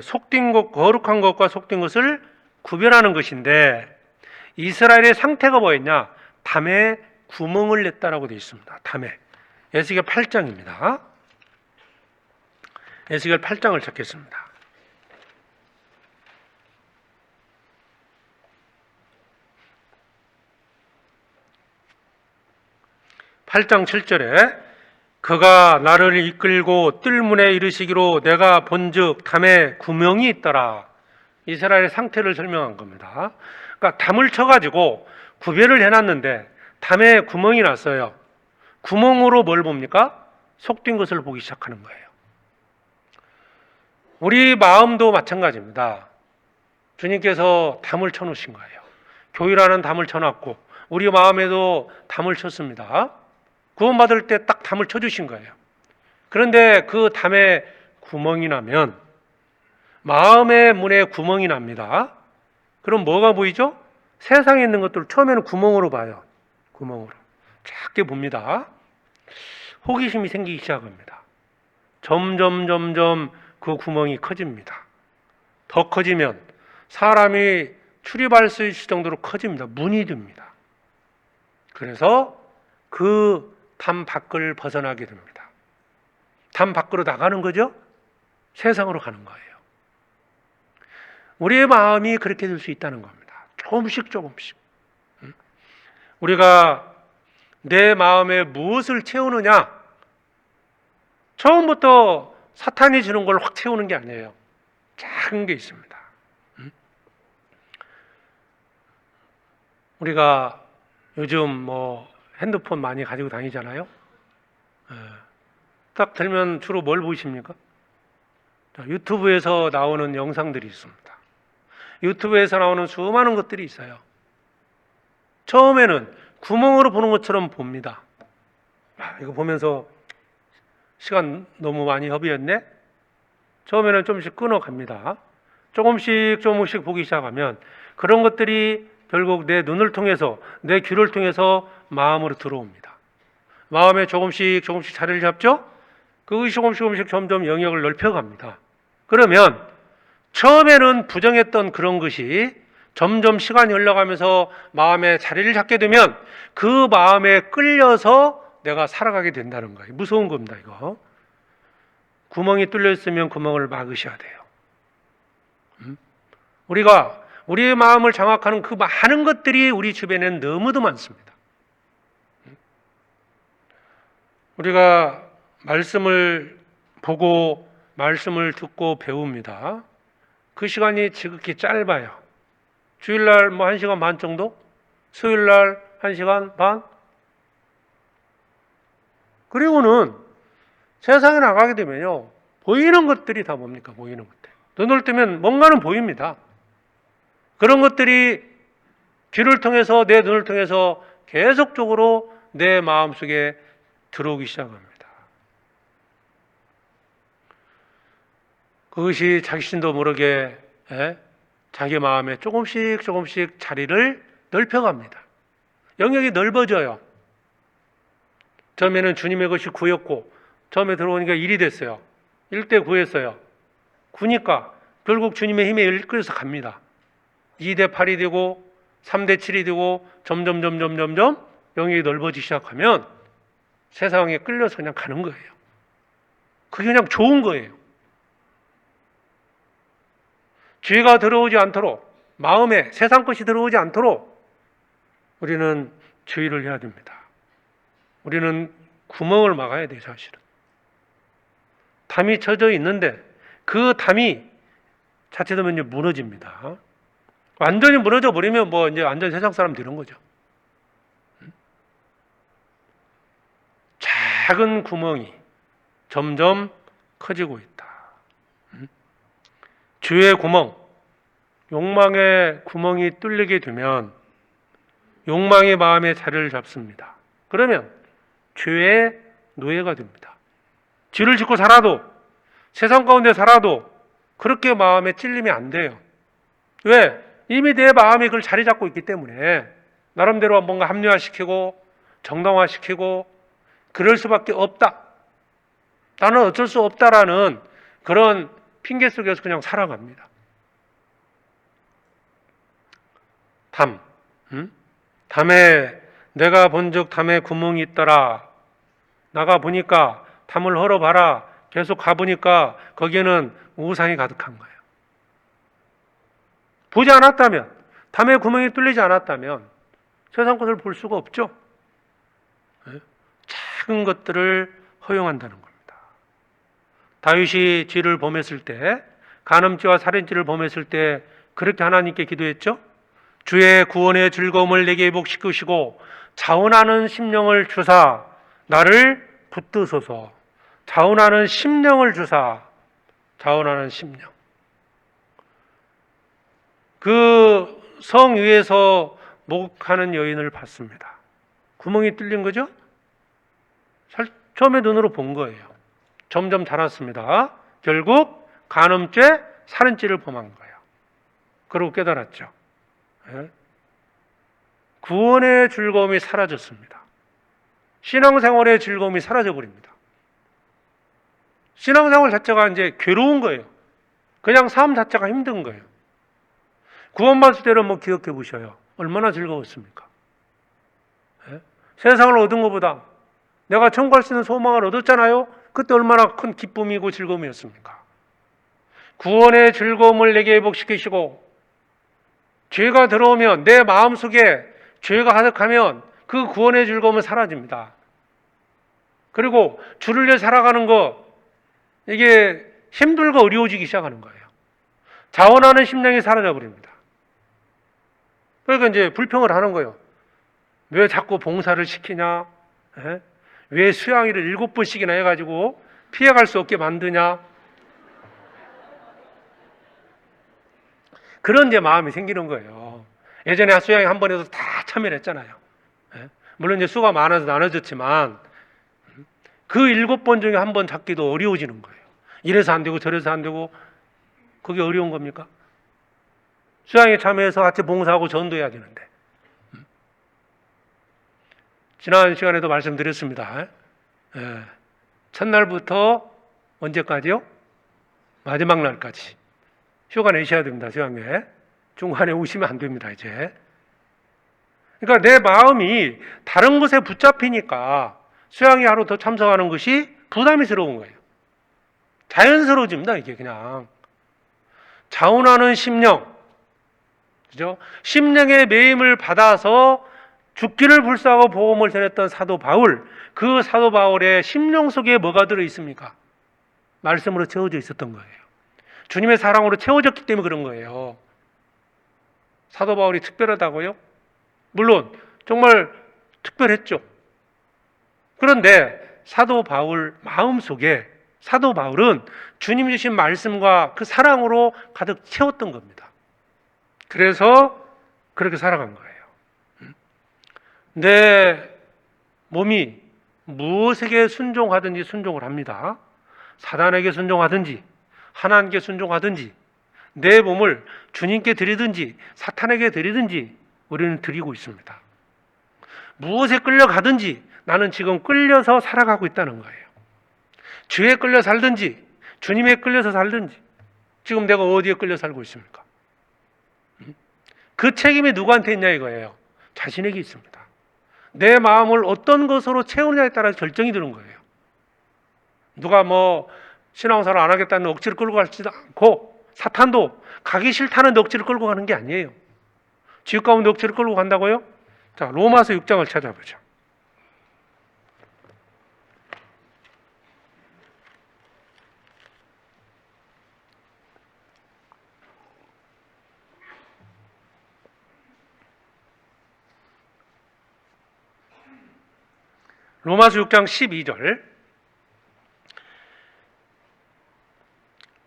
속된 것, 거룩한 것과 속된 것을 구별하는 것인데 이스라엘의 상태가 뭐였냐? 담에 구멍을 냈다라고 되어 있습니다. 담에. 에스겔 8장입니다. 에스겔 8장을 찾겠습니다. 8장 7절에 그가 나를 이끌고 뜰문에 이르시기로 내가 본즉 담에 구멍이 있더라. 이스라엘의 상태를 설명한 겁니다. 그러니까 담을 쳐가지고 구별을 해놨는데 담에 구멍이 났어요. 구멍으로 뭘 봅니까? 속된 것을 보기 시작하는 거예요. 우리 마음도 마찬가지입니다. 주님께서 담을 쳐놓으신 거예요. 교회라는 담을 쳐놨고 우리 마음에도 담을 쳤습니다. 구원받을 때 딱 담을 쳐주신 거예요. 그런데 그 담에 구멍이 나면 마음의 문에 구멍이 납니다. 그럼 뭐가 보이죠? 세상에 있는 것들을 처음에는 구멍으로 봐요. 구멍으로 작게 봅니다. 호기심이 생기기 시작합니다. 점점 그 구멍이 커집니다. 더 커지면 사람이 출입할 수 있을 정도로 커집니다. 문이 됩니다. 그래서 그 담 밖을 벗어나게 됩니다. 담 밖으로 나가는 거죠? 세상으로 가는 거예요. 우리의 마음이 그렇게 될 수 있다는 겁니다. 조금씩 우리가 내 마음에 무엇을 채우느냐? 처음부터 사탄이 주는 걸 확 채우는 게 아니에요. 작은 게 있습니다. 우리가 요즘 핸드폰 많이 가지고 다니잖아요. 딱 들면 주로 뭘 보십니까? 유튜브에서 나오는 영상들이 있습니다. 유튜브에서 나오는 수많은 것들이 있어요. 처음에는 구멍으로 보는 것처럼 봅니다. 이거 보면서 시간 너무 많이 허비했네? 처음에는 조금씩 끊어갑니다. 조금씩 보기 시작하면 그런 것들이 결국 내 눈을 통해서 내 귀를 통해서 마음으로 들어옵니다. 마음에 조금씩 자리를 잡죠? 그것이 조금씩 점점 영역을 넓혀갑니다. 그러면 처음에는 부정했던 그런 것이 점점 시간이 흘러가면서 마음에 자리를 잡게 되면 그 마음에 끌려서 내가 살아가게 된다는 거예요. 무서운 겁니다, 이거. 구멍이 뚫려 있으면 구멍을 막으셔야 돼요. 우리가 우리의 마음을 장악하는 그 많은 것들이 우리 주변에는 너무도 많습니다. 우리가 말씀을 보고 말씀을 듣고 배웁니다. 그 시간이 지극히 짧아요. 주일날 1시간 반 정도? 수요일날 1시간 반? 그리고는 세상에 나가게 되면요, 보이는 것들이 다 뭡니까? 보이는 것들. 눈을 뜨면 뭔가는 보입니다. 그런 것들이 귀를 통해서 내 눈을 통해서 계속적으로 내 마음속에 들어오기 시작합니다. 그것이 자신도 모르게 자기 마음에 조금씩 자리를 넓혀갑니다. 영역이 넓어져요. 처음에는 주님의 것이 구였고 처음에 들어오니까 1이 됐어요. 1대 9였어요. 9니까 결국 주님의 힘에 이끌려서 갑니다. 2대 8이 되고 3대 7이 되고 점점 영역이 넓어지기 시작하면 세상에 끌려서 그냥 가는 거예요. 그게 그냥 좋은 거예요. 죄가 들어오지 않도록, 마음에 세상 것이 들어오지 않도록 우리는 주의를 해야 됩니다. 우리는 구멍을 막아야 돼요, 사실은. 담이 쳐져 있는데 그 담이 자칫하면 이제 무너집니다. 완전히 무너져 버리면 뭐 이제 완전 세상 사람 되는 거죠. 작은 구멍이 점점 커지고 있다. 죄의 구멍, 욕망의 구멍이 뚫리게 되면 욕망이 마음의 자리를 잡습니다. 그러면 죄의 노예가 됩니다. 죄를 짓고 살아도, 세상 가운데 살아도 그렇게 마음에 찔림이 안 돼요. 왜? 이미 내 마음이 그걸 자리 잡고 있기 때문에 나름대로 뭔가 합리화시키고 정당화시키고 그럴 수밖에 없다. 나는 어쩔 수 없다라는 그런 핑계 속에서 그냥 살아갑니다. 담. 담에 내가 본즉 담에 구멍이 있더라. 나가 보니까 담을 헐어봐라. 계속 가보니까 거기에는 우상이 가득한 거예요. 보지 않았다면, 담에 구멍이 뚫리지 않았다면 세상 것을 볼 수가 없죠. 작은 것들을 허용한다는 겁니다. 다윗이 죄를 범했을 때, 간음죄와 살인죄를 범했을 때 그렇게 하나님께 기도했죠. 주의 구원의 즐거움을 내게 회복시키시고 자원하는 심령을 주사 나를 붙드소서. 자원하는 심령을 주사, 자원하는 심령. 그 성 위에서 목욕하는 여인을 봤습니다. 구멍이 뚫린 거죠? 처음에 눈으로 본 거예요. 점점 자랐습니다. 결국 간음죄, 살인죄를 범한 거예요. 그러고 깨달았죠. 구원의 즐거움이 사라졌습니다. 신앙생활의 즐거움이 사라져버립니다. 신앙생활 자체가 이제 괴로운 거예요. 그냥 삶 자체가 힘든 거예요. 구원받을 때를 한번 기억해 보셔요. 얼마나 즐거웠습니까? 세상을 얻은 것보다 내가 천국 갈 수 있는 소망을 얻었잖아요. 그때 얼마나 큰 기쁨이고 즐거움이었습니까? 구원의 즐거움을 내게 회복시키시고 죄가 들어오면 내 마음속에 죄가 가득하면 그 구원의 즐거움은 사라집니다. 그리고 주를 위해 살아가는 거 이게 힘들고 어려워지기 시작하는 거예요. 자원하는 심령이 사라져 버립니다. 그러니까 이제 불평을 하는 거예요. 왜 자꾸 봉사를 시키냐? 왜 수양일을 7번씩이나 해가지고 피해갈 수 없게 만드냐? 그런 이제 마음이 생기는 거예요. 예전에 수양회 한 번 해서 다 참여를 했잖아요. 물론 이제 수가 많아서 나눠졌지만 그 7번 중에 한 번 잡기도 어려워지는 거예요. 이래서 안 되고 저래서 안 되고 그게 어려운 겁니까? 수양에 참여해서 같이 봉사하고 전도해야 되는데. 지난 시간에도 말씀드렸습니다. 첫날부터 언제까지요? 마지막 날까지 휴가 내셔야 됩니다. 수양회 중간에 오시면 안 됩니다. 이제 그러니까 내 마음이 다른 곳에 붙잡히니까 수양회 하루 더 참석하는 것이 부담스러운 거예요. 자연스러워집니다. 이게 그냥 자원하는 심령, 그죠? 심령의 매임을 받아서 죽기를 불사하고 복음을 전했던 사도 바울, 그 사도 바울의 심령 속에 뭐가 들어 있습니까? 말씀으로 채워져 있었던 거예요. 주님의 사랑으로 채워졌기 때문에 그런 거예요. 사도 바울이 특별하다고요? 물론 정말 특별했죠. 그런데 사도 바울 마음속에 사도 바울은 주님 주신 말씀과 그 사랑으로 가득 채웠던 겁니다. 그래서 그렇게 살아간 거예요. 내 몸이 무엇에게 순종하든지 순종을 합니다. 사단에게 순종하든지 하나님께 순종하든지 내 몸을 주님께 드리든지 사탄에게 드리든지 우리는 드리고 있습니다. 무엇에 끌려가든지 나는 지금 끌려서 살아가고 있다는 거예요. 죄에 끌려 살든지 주님에 끌려서 살든지 지금 내가 어디에 끌려 살고 있습니까? 그 책임이 누구한테 있냐 이거예요. 자신에게 있습니다. 내 마음을 어떤 것으로 채우느냐에 따라 결정이 드는 거예요. 누가 뭐 신앙생활 안 하겠다는 억지를 끌고 가지도 않고 사탄도 가기 싫다는 억지를 끌고 가는 게 아니에요. 지옥 가운데 억지를 끌고 간다고요? 자, 로마서 6장을 찾아보죠. 로마서 6장 12절.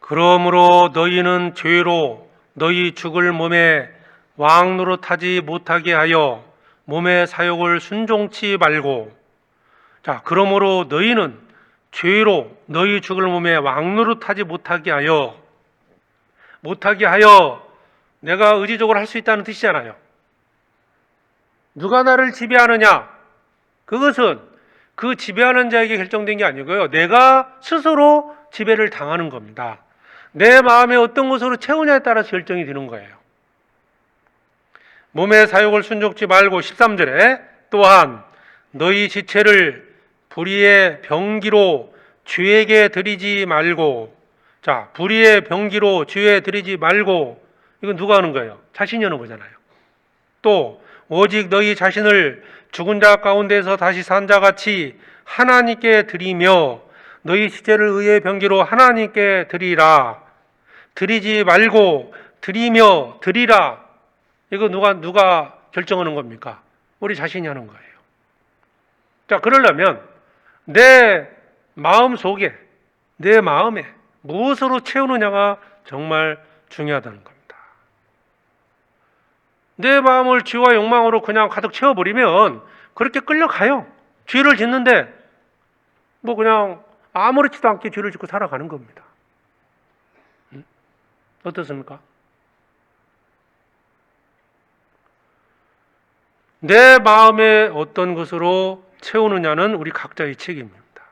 그러므로 너희는 죄로 너희 죽을 몸에 왕 노릇하지 못하게 하여 몸의 사욕을 순종치 말고. 자, 그러므로 너희는 죄로 너희 죽을 몸에 왕 노릇하지 못하게 하여 내가 의지적으로 할 수 있다는 뜻이잖아요. 누가 나를 지배하느냐? 그것은 그 지배하는 자에게 결정된 게 아니고요. 내가 스스로 지배를 당하는 겁니다. 내 마음에 어떤 것으로 채우냐에 따라서 결정이 되는 거예요. 몸의 사욕을 순종치 말고 13절에 또한 너희 지체를 불의의 병기로 주에게 드리지 말고. 자, 불의의 병기로 주에 드리지 말고. 이건 누가 하는 거예요? 자신이 하는 거잖아요. 또 오직 너희 자신을 죽은 자 가운데서 다시 산 자같이 하나님께 드리며 너희 지체를 의의 병기로 하나님께 드리라. 드리지 말고 드리며 드리라. 이거 누가 결정하는 겁니까? 우리 자신이 하는 거예요. 자, 그러려면 내 마음 속에, 내 마음에 무엇으로 채우느냐가 정말 중요하다는 겁니다. 내 마음을 죄와 욕망으로 그냥 가득 채워버리면 그렇게 끌려가요. 죄를 짓는데 뭐 그냥 아무렇지도 않게 죄를 짓고 살아가는 겁니다. 어떻습니까? 내 마음에 어떤 것으로 채우느냐는 우리 각자의 책임입니다.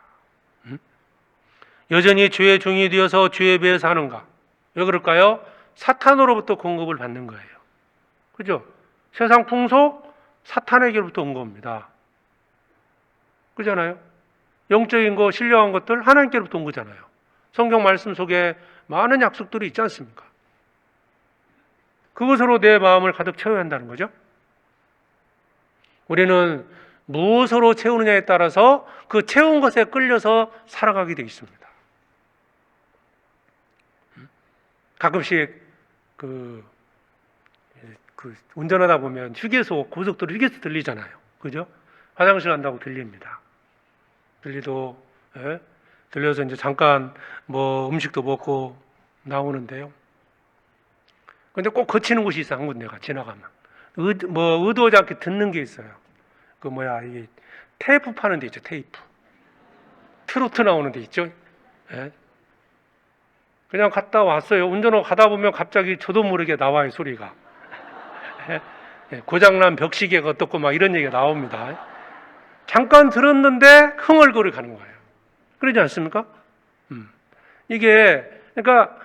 여전히 죄의 종이 되어서 죄에 비해 사는가? 왜 그럴까요? 사탄으로부터 공급을 받는 거예요. 그죠? 세상 풍속, 사탄에게로부터 온 겁니다. 그잖아요? 영적인 거, 신령한 것들 하나님께로부터 온 거잖아요. 성경 말씀 속에 많은 약속들이 있지 않습니까? 그것으로 내 마음을 가득 채워야 한다는 거죠. 우리는 무엇으로 채우느냐에 따라서 그 채운 것에 끌려서 살아가게 되어 있습니다. 가끔씩 운전하다 보면 휴게소, 고속도로 휴게소 들리잖아요. 그죠? 화장실 간다고 들립니다. 들려서 이제 잠깐 뭐 음식도 먹고 나오는데요. 근데 꼭 거치는 곳이 있어, 한 군데가 지나가면. 의도하지 않게 듣는 게 있어요. 이게 테이프 파는 데 있죠, 테이프. 트로트 나오는 데 있죠. 예? 그냥 갔다 왔어요. 운전하고 가다 보면 갑자기 저도 모르게 나와요, 소리가. 고장난 벽시계가 어떻고 막 이런 얘기가 나옵니다. 잠깐 들었는데 흥얼거리 가는 거예요. 그러지 않습니까? 이게 그러니까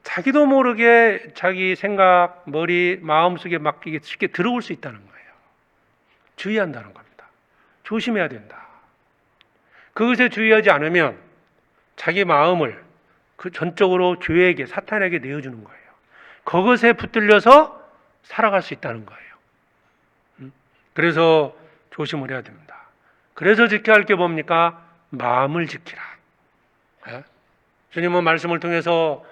자기도 모르게 자기 생각, 머리, 마음속에 막 이게 쉽게 들어올 수 있다는 거예요. 주의한다는 겁니다. 조심해야 된다. 그것에 주의하지 않으면 자기 마음을 그 전적으로 죄에게, 사탄에게 내어주는 거예요. 그것에 붙들려서 살아갈 수 있다는 거예요. 그래서 조심을 해야 됩니다. 그래서 지켜야 할 게 뭡니까? 마음을 지키라. 주님은 말씀을 통해서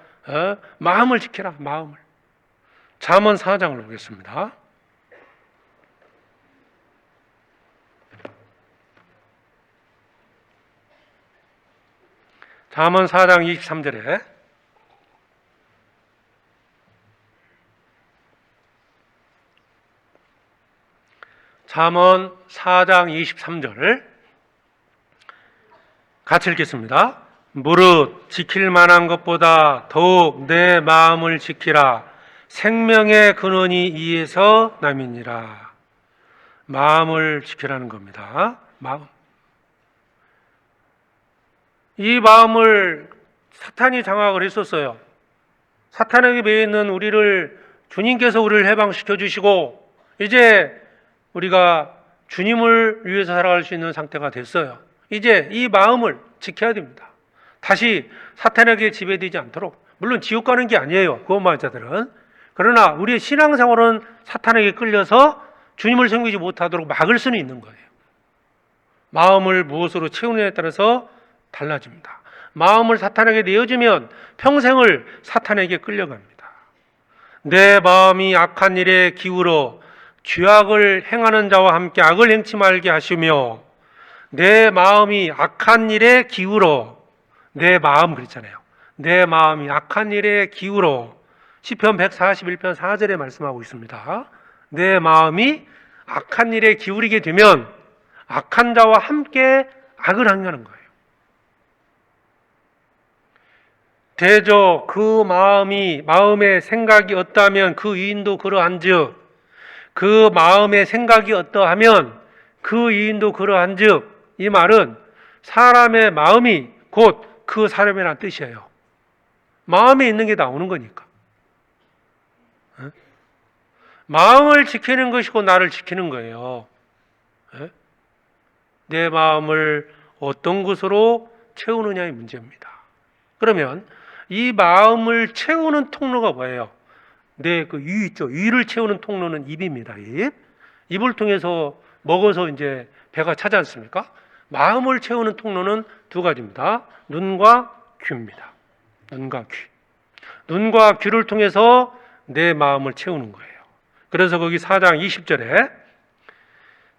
마음을 지키라, 마음을. 잠언 4장을 보겠습니다. 잠언 4장 23절에 잠언 4장 23절 같이 읽겠습니다. 무릇 지킬 만한 것보다 더욱 내 마음을 지키라. 생명의 근원이 이에서 남이니라. 마음을 지키라는 겁니다. 마음. 이 마음을 사탄이 장악을 했었어요. 사탄에게 매여 있는 우리를 주님께서 우리를 해방시켜 주시고 이제 우리가 주님을 위해서 살아갈 수 있는 상태가 됐어요. 이제 이 마음을 지켜야 됩니다. 다시 사탄에게 지배되지 않도록. 물론 지옥 가는 게 아니에요, 구원받은 자들은. 그러나 우리의 신앙생활은 사탄에게 끌려서 주님을 섬기지 못하도록 막을 수는 있는 거예요. 마음을 무엇으로 채우느냐에 따라서 달라집니다. 마음을 사탄에게 내어주면 평생을 사탄에게 끌려갑니다. 내 마음이 악한 일에 기울어 죄악을 행하는 자와 함께 악을 행치 말게 하시며, 내 마음이 악한 일에 기울어, 내 마음 그랬잖아요. 내 마음이 악한 일에 기울어. 시편 141편 4절에 말씀하고 있습니다. 내 마음이 악한 일에 기울이게 되면 악한 자와 함께 악을 행하는 거예요. 대저 그 마음의 생각이 어떠하면 그 이인도 그러한즉, 그 마음의 생각이 어떠하면 그 이인도 그러한즉, 이 말은 사람의 마음이 곧 그 사람이라는 뜻이에요. 마음에 있는 게 나오는 거니까. 마음을 지키는 것이고 나를 지키는 거예요. 내 마음을 어떤 것으로 채우느냐의 문제입니다. 그러면 이 마음을 채우는 통로가 뭐예요? 위 있죠. 위를 채우는 통로는 입입니다. 입. 입을 통해서 먹어서 이제 배가 차지 않습니까? 마음을 채우는 통로는 두 가지입니다. 눈과 귀입니다. 눈과 귀. 눈과 귀를 통해서 내 마음을 채우는 거예요. 그래서 거기 4장 20절에,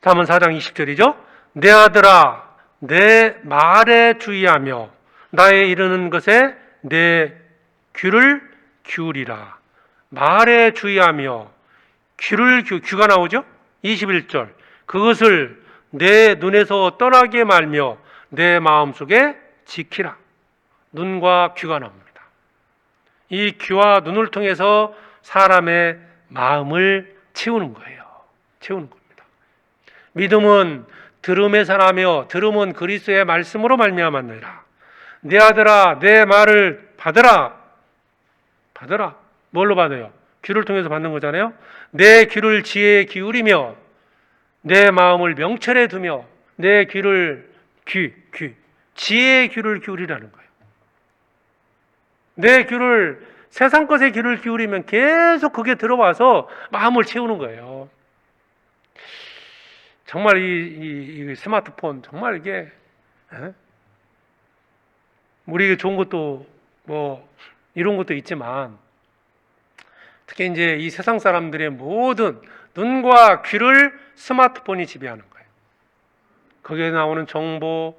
잠언 4장 20절이죠. 내 아들아, 내 말에 주의하며 나의 이르는 것에 내 귀를 기울이라. 말에 주의하며 귀가 나오죠? 21절. 그것을 내 눈에서 떠나게 말며 내 마음속에 지키라. 눈과 귀가 나옵니다. 이 귀와 눈을 통해서 사람의 마음을 채우는 거예요. 채우는 겁니다. 믿음은 들음에서 나며 들음은 그리스도의 말씀으로 말미암았느니라. 내 아들아, 내 말을 받으라. 받으라. 뭘로 받아요? 귀를 통해서 받는 거잖아요. 내 귀를 지혜에 기울이며 내 마음을 명철에 두며 내 귀를 지혜의 귀를 기울이라는 거예요. 내 귀를 세상 것에 귀를 기울이면 계속 그게 들어와서 마음을 채우는 거예요. 정말 이 스마트폰 정말 이게 우리에게 좋은 것도 뭐 이런 것도 있지만 특히 이제 이 세상 사람들의 모든 눈과 귀를 스마트폰이 지배하는 거예요. 거기에 나오는 정보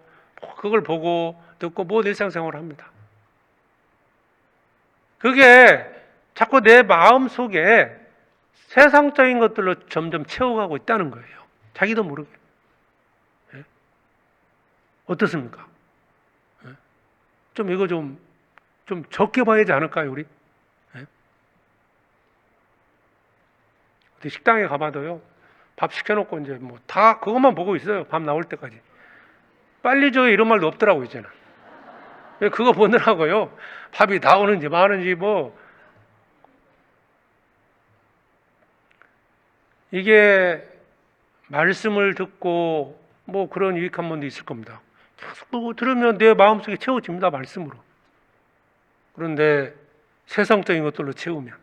그걸 보고 듣고 모든 일상생활을 합니다. 그게 자꾸 내 마음 속에 세상적인 것들로 점점 채워가고 있다는 거예요. 자기도 모르게. 어떻습니까? 좀 이거 좀 적게 봐야 하지 않을까요, 우리? 식당에 가봐도요, 밥 시켜놓고 이제 뭐 다 그것만 보고 있어요. 밥 나올 때까지. 빨리 줘요 이런 말도 없더라고, 이제는. 왜 그거 보느라고요. 밥이 나오는지 마는지 뭐. 이게 말씀을 듣고 뭐 그런 유익한 분도 있을 겁니다. 계속 들으면 내 마음속에 채워집니다, 말씀으로. 그런데 세상적인 것들로 채우면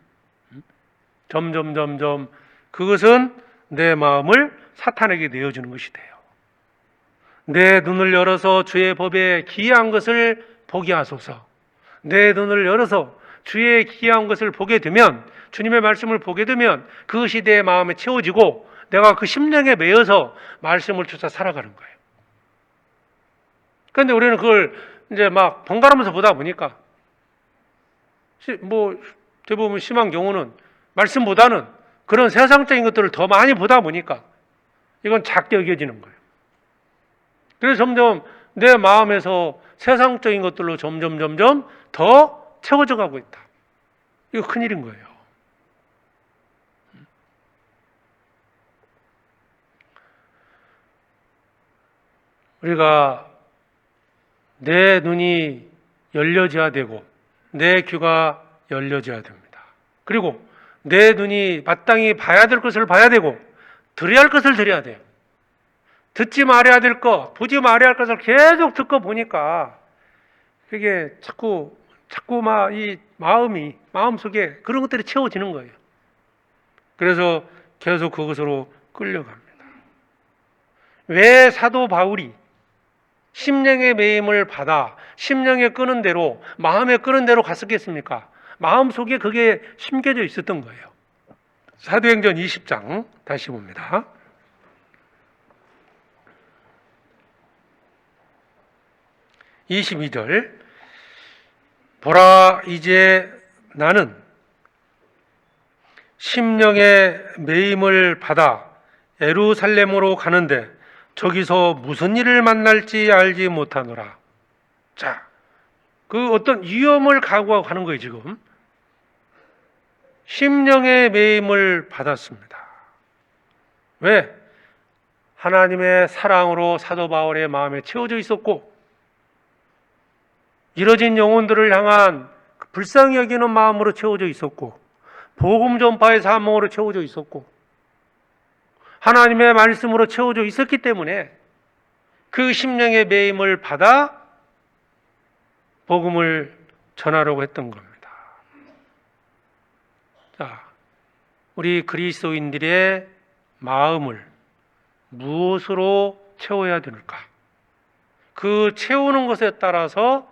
점점 그것은 내 마음을 사탄에게 내어주는 것이 돼요. 내 눈을 열어서 주의 법에 기이한 것을 보게 하소서. 내 눈을 열어서 주의 기이한 것을 보게 되면, 주님의 말씀을 보게 되면 그것이 내 마음에 채워지고 내가 그 심령에 매여서 말씀을 쫓아 살아가는 거예요. 그런데 우리는 그걸 이제 막 번갈아가면서 보다 보니까 뭐 대부분 심한 경우는 말씀보다는 그런 세상적인 것들을 더 많이 보다 보니까 이건 작게 여겨지는 거예요. 그래서 점점 내 마음에서 세상적인 것들로 점점 더 채워져 가고 있다. 이거 큰일인 거예요. 우리가 내 눈이 열려져야 되고 내 귀가 열려져야 됩니다. 그리고 내 눈이 마땅히 봐야 될 것을 봐야 되고 들어야 할 것을 들어야 돼요. 듣지 말아야 될 것, 보지 말아야 할 것을 계속 듣고 보니까 그게 자꾸 이 마음속에 그런 것들이 채워지는 거예요. 그래서 계속 그것으로 끌려갑니다. 왜 사도 바울이 심령의 매임을 받아 심령에 끄는 대로, 마음에 끄는 대로 갔었겠습니까? 마음속에 그게 심겨져 있었던 거예요. 사도행전 20장 다시 봅니다. 22절, 보라 이제 나는 심령의 매임을 받아 예루살렘으로 가는데 저기서 무슨 일을 만날지 알지 못하노라. 자, 그 어떤 위험을 각오하고 가는 거예요. 지금 심령의 매임을 받았습니다. 왜? 하나님의 사랑으로 사도 바울의 마음에 채워져 있었고, 잃어진 영혼들을 향한 불쌍히 여기는 마음으로 채워져 있었고, 복음 전파의 사명으로 채워져 있었고, 하나님의 말씀으로 채워져 있었기 때문에 그 심령의 매임을 받아 복음을 전하려고 했던 겁니다. 자, 우리 그리스도인들의 마음을 무엇으로 채워야 될까? 그 채우는 것에 따라서,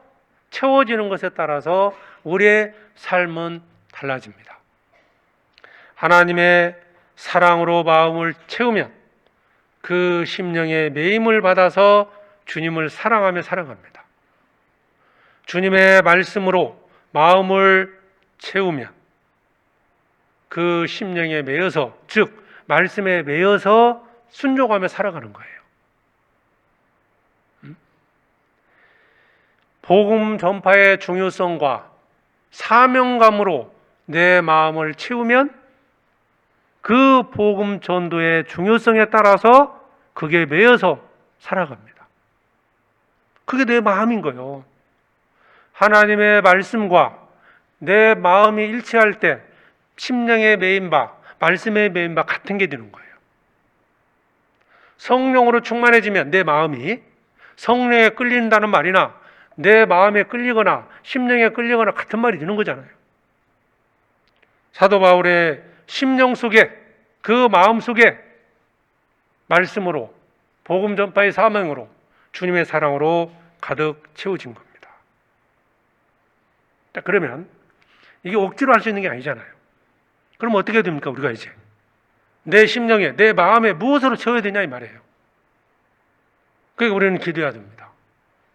채워지는 것에 따라서 우리의 삶은 달라집니다. 하나님의 사랑으로 마음을 채우면 그 심령의 매임을 받아서 주님을 사랑하며 살아갑니다. 주님의 말씀으로 마음을 채우면 그 심령에 매여서, 즉 말씀에 매여서 순종하며 살아가는 거예요. 복음 전파의 중요성과 사명감으로 내 마음을 채우면 그 복음 전도의 중요성에 따라서 그게 매여서 살아갑니다. 그게 내 마음인 거예요. 하나님의 말씀과 내 마음이 일치할 때 심령의 매임바, 말씀의 매임바 같은 게 되는 거예요. 성령으로 충만해지면 내 마음이 성령에 끌린다는 말이나 내 마음에 끌리거나 심령에 끌리거나 같은 말이 되는 거잖아요. 사도 바울의 심령 속에, 그 마음 속에 말씀으로, 복음 전파의 사명으로, 주님의 사랑으로 가득 채워진 겁니다. 자, 그러면 이게 억지로 할 수 있는 게 아니잖아요. 그럼 어떻게 됩니까? 우리가 이제 내 심령에, 내 마음에 무엇으로 채워야 되냐 이 말이에요. 그러니까 우리는 기도해야 됩니다.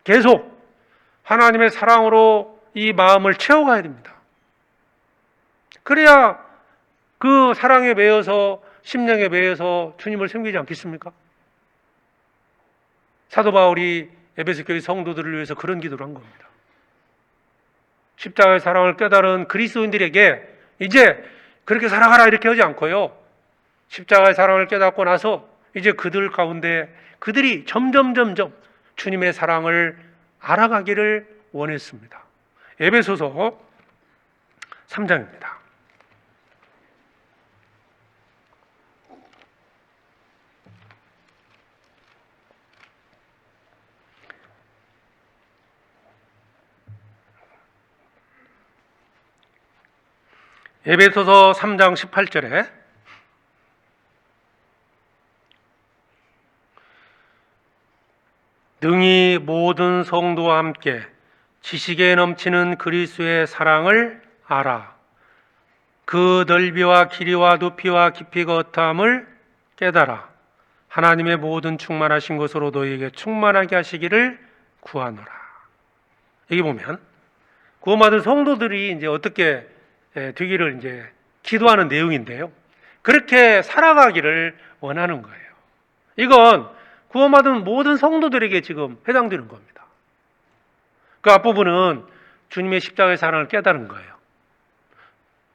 계속 하나님의 사랑으로 이 마음을 채워가야 됩니다. 그래야 그 사랑에 매여서, 심령에 매여서 주님을 섬기지 않겠습니까? 사도 바울이 에베소 교회 성도들을 위해서 그런 기도를 한 겁니다. 십자가의 사랑을 깨달은 그리스도인들에게 이제 그렇게 살아가라 이렇게 하지 않고요, 십자가의 사랑을 깨닫고 나서 이제 그들 가운데 그들이 점점 주님의 사랑을 알아가기를 원했습니다. 에베소서 3장입니다. 에베소서 3장 18절에 능히 모든 성도와 함께 지식에 넘치는 그리스도의 사랑을 알아 그 넓이와 길이와 높이와 깊이가 어떠함을 깨달아 하나님의 모든 충만하신 것으로 너희에게 충만하게 하시기를 구하노라. 여기 보면 구원받은 성도들이 이제 어떻게 되기를 이제 기도하는 내용인데요, 그렇게 살아가기를 원하는 거예요. 이건 구원받은 모든 성도들에게 지금 해당되는 겁니다. 그 앞부분은 주님의 십자가의 사랑을 깨달은 거예요.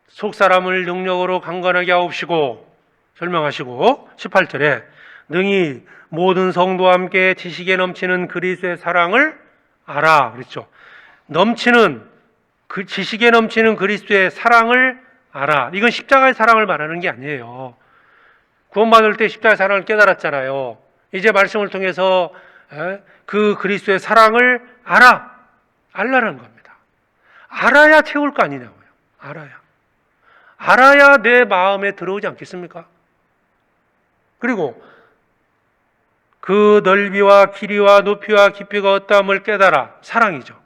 속사람을 능력으로 강건하게 하옵시고 설명하시고, 18절에 능히 모든 성도와 함께 지식에 넘치는 그리스도의 사랑을 알아 그랬죠. 넘치는 그 지식에 넘치는 그리스도의 사랑을 알아. 이건 십자가의 사랑을 말하는 게 아니에요. 구원받을 때 십자가의 사랑을 깨달았잖아요. 이제 말씀을 통해서 그 그리스도의 사랑을 알라는 겁니다. 알아야 채울 거 아니냐고요. 알아야 내 마음에 들어오지 않겠습니까? 그리고 그 넓이와 길이와 높이와 깊이가 어떠함을 깨달아. 사랑이죠.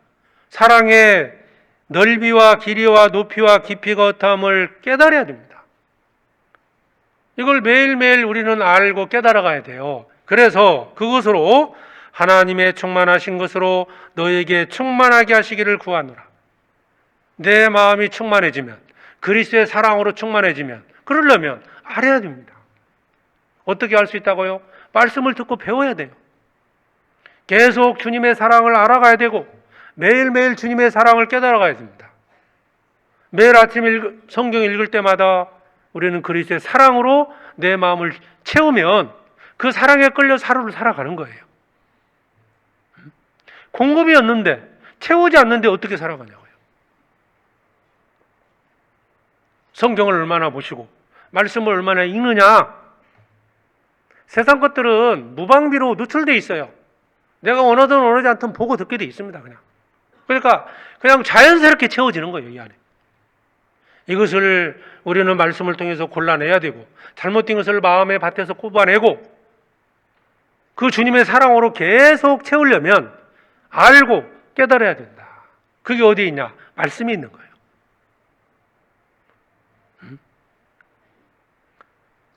사랑의 넓이와 길이와 높이와 깊이가 어떠함을 깨달아야 됩니다. 이걸 매일매일 우리는 알고 깨달아 가야 돼요. 그래서 그것으로 하나님의 충만하신 것으로 너에게 충만하게 하시기를 구하노라. 내 마음이 충만해지면, 그리스도의 사랑으로 충만해지면, 그러려면 알아야 됩니다. 어떻게 할 수 있다고요? 말씀을 듣고 배워야 돼요. 계속 주님의 사랑을 알아가야 되고 매일매일 주님의 사랑을 깨달아가야 됩니다. 매일 아침 성경 읽을 때마다 우리는 그리스도의 사랑으로 내 마음을 채우면 그 사랑에 끌려 하루를 살아가는 거예요. 공급이 없는데, 채우지 않는데 어떻게 살아가냐고요. 성경을 얼마나 보시고 말씀을 얼마나 읽느냐. 세상 것들은 무방비로 누출되어 있어요. 내가 원하든 원하지 않든 보고 듣게 돼 있습니다. 그러니까 그냥 자연스럽게 채워지는 거예요. 이 안에. 이것을 우리는 말씀을 통해서 골라내야 되고, 잘못된 것을 마음의 밭에서 꼽아내고, 그 주님의 사랑으로 계속 채우려면 알고 깨달아야 된다. 그게 어디에 있냐? 말씀이 있는 거예요.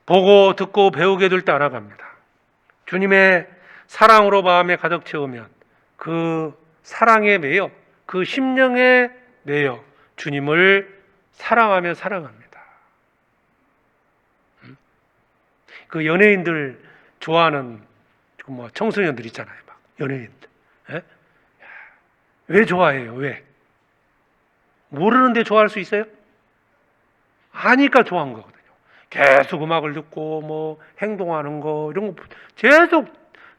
보고 듣고 배우게 될 때 알아갑니다. 주님의 사랑으로 마음에 가득 채우면 그 사랑에 매여, 그 심령에 매여 주님을 사랑하며 살아갑니다. 그 연예인들 좋아하는 청소년들 있잖아요. 막 연예인들. 예? 왜 좋아해요? 왜? 모르는데 좋아할 수 있어요? 아니까 좋아한 거거든요. 계속 음악을 듣고 행동하는 거 이런 거 계속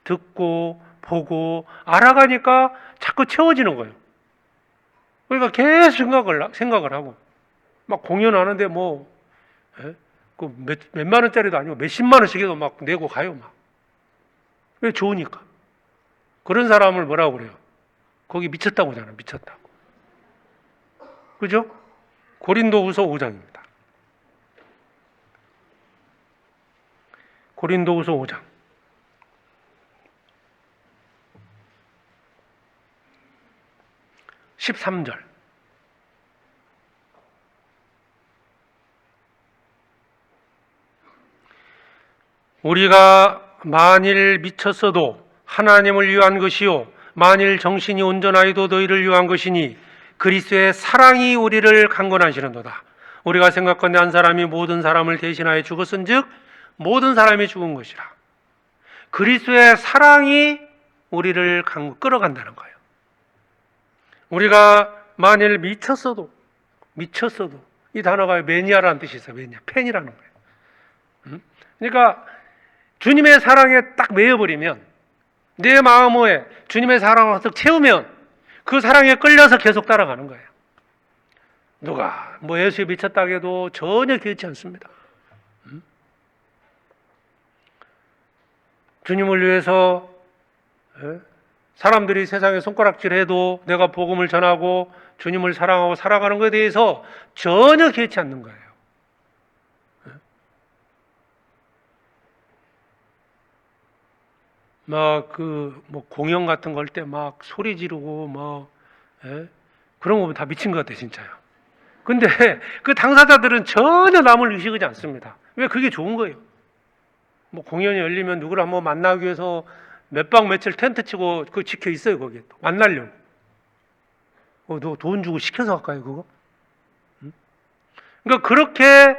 듣고 보고 알아가니까 자꾸 채워지는 거예요. 그러니까 계속 생각을 하고 막 공연하는데 그 몇만 원짜리도 아니고 몇십만 원씩도 막 내고 가요. 막. 왜? 좋으니까. 그런 사람을 뭐라고 그래요? 거기 미쳤다고 하잖아요. 미쳤다고. 그죠? 고린도후서 5장입니다. 고린도후서 5장 13절. 우리가 만일 미쳤어도 하나님을 위한 것이요 만일 정신이 온전하여도 너희를 위한 것이니 그리스도의 사랑이 우리를 강권하시는도다. 우리가 생각건대 한 사람이 모든 사람을 대신하여 죽었은즉 모든 사람이 죽은 것이라. 그리스도의 사랑이 우리를 끌어간다는 거예요. 우리가 만일 미쳤어도 이 단어가 매니아라는 뜻이 있어요. 매니아, 팬이라는 거예요. 그러니까 주님의 사랑에 딱 매여버리면 내 마음에 주님의 사랑을 딱 채우면 그 사랑에 끌려서 계속 따라가는 거예요. 누가 예수에 미쳤다고 해도 전혀 그렇지 않습니다. 주님을 위해서 사람들이 세상에 손가락질해도 내가 복음을 전하고 주님을 사랑하고 살아가는 것에 대해서 전혀 개의치 않는 거예요. 공연 같은 거 할 때 막 소리 지르고 그런 거 보면 다 미친 것 같아요, 진짜요. 근데 그 당사자들은 전혀 남을 의식하지 않습니다. 왜? 그게 좋은 거예요. 공연이 열리면 누구를 한번 만나기 위해서 몇 박 며칠 텐트 치고 그거 지켜 있어요. 거기에 또 만나려고. 너 돈 주고 시켜서 갈까요, 그거? 그러니까 그렇게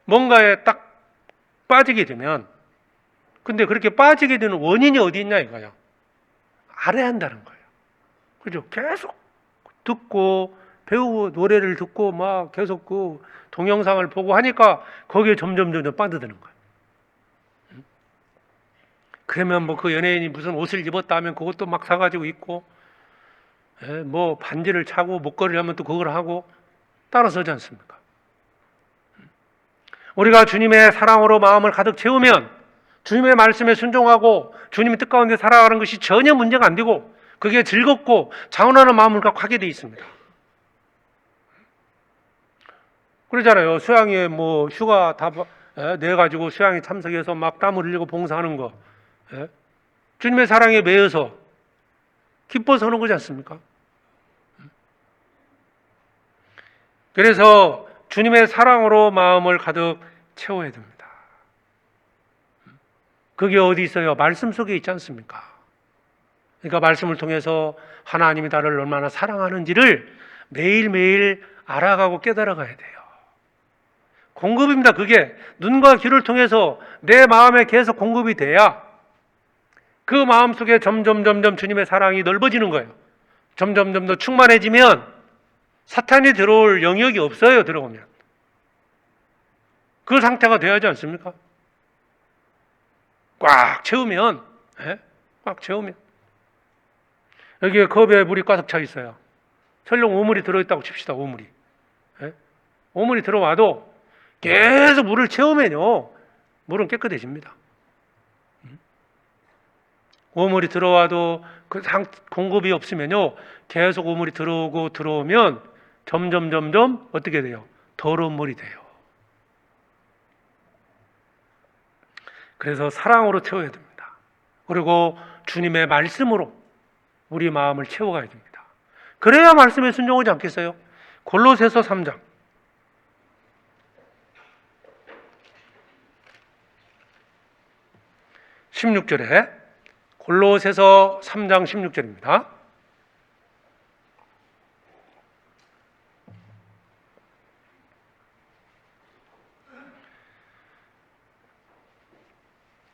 뭔가에 딱 빠지게 되면, 근데 그렇게 빠지게 되는 원인이 어디 있냐 이거야. 알아야 한다는 거예요. 그죠? 계속 듣고 배우고 노래를 듣고 막 계속 그 동영상을 보고 하니까 거기에 점점 빠져드는 거예요. 그러면 그 연예인이 무슨 옷을 입었다 하면 그것도 막 사가지고 입고, 뭐 반지를 차고 목걸이를 하면 또 그걸 하고 따라서지 않습니까? 우리가 주님의 사랑으로 마음을 가득 채우면 주님의 말씀에 순종하고 주님의 뜻 가운데 살아가는 것이 전혀 문제가 안 되고 그게 즐겁고 자원하는 마음을 갖고 하게 돼 있습니다. 그러잖아요. 수양회 뭐 휴가 다 내가지고 수양회 참석해서 막 땀을 흘리고 봉사하는 거, 주님의 사랑에 매여서 기뻐서 하는 거지 않습니까? 그래서 주님의 사랑으로 마음을 가득 채워야 됩니다. 그게 어디 있어요? 말씀 속에 있지 않습니까? 그러니까 말씀을 통해서 하나님이 나를 얼마나 사랑하는지를 매일매일 알아가고 깨달아가야 돼요. 공급입니다. 그게 눈과 귀를 통해서 내 마음에 계속 공급이 돼야 그 마음 속에 점점 주님의 사랑이 넓어지는 거예요. 점점 더 충만해지면 사탄이 들어올 영역이 없어요. 들어오면 그 상태가 돼야 하지 않습니까? 꽉 채우면, 꽉 채우면 여기에 컵에 물이 가득 차 있어요. 설령 오물이 들어있다고 칩시다. 오물이 들어와도 계속 물을 채우면요 물은 깨끗해집니다. 오물이 들어와도 그 공급이 없으면요 계속 오물이 들어오면 점점 어떻게 돼요? 더러운 물이 돼요. 그래서 사랑으로 채워야 됩니다. 그리고 주님의 말씀으로 우리 마음을 채워가야 됩니다. 그래야 말씀에 순종하지 않겠어요? 골로새서 3장 16절에 골로새서 3장 16절입니다.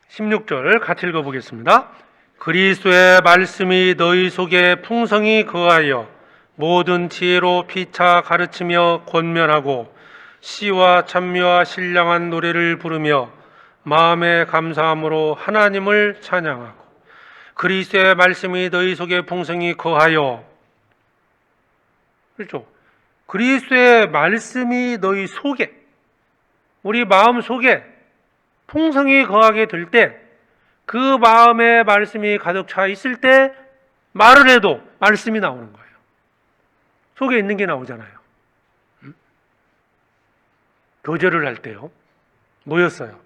(16절) 같이 읽어보겠습니다. 그리스도의 말씀이 너희 속에 풍성히 거하여 모든 지혜로 피차 가르치며 권면하고 시와 찬미와 신령한 노래를 부르며 마음의 감사함으로 하나님을 찬양하고 그리스도의 말씀이 너희 속에 풍성히 거하여, 그렇죠? 그리스도의 말씀이 너희 속에, 우리 마음 속에 풍성히 거하게 될 때 그 마음에 말씀이 가득 차 있을 때 말을 해도 말씀이 나오는 거예요. 속에 있는 게 나오잖아요. 교제를 할 때요. 뭐였어요?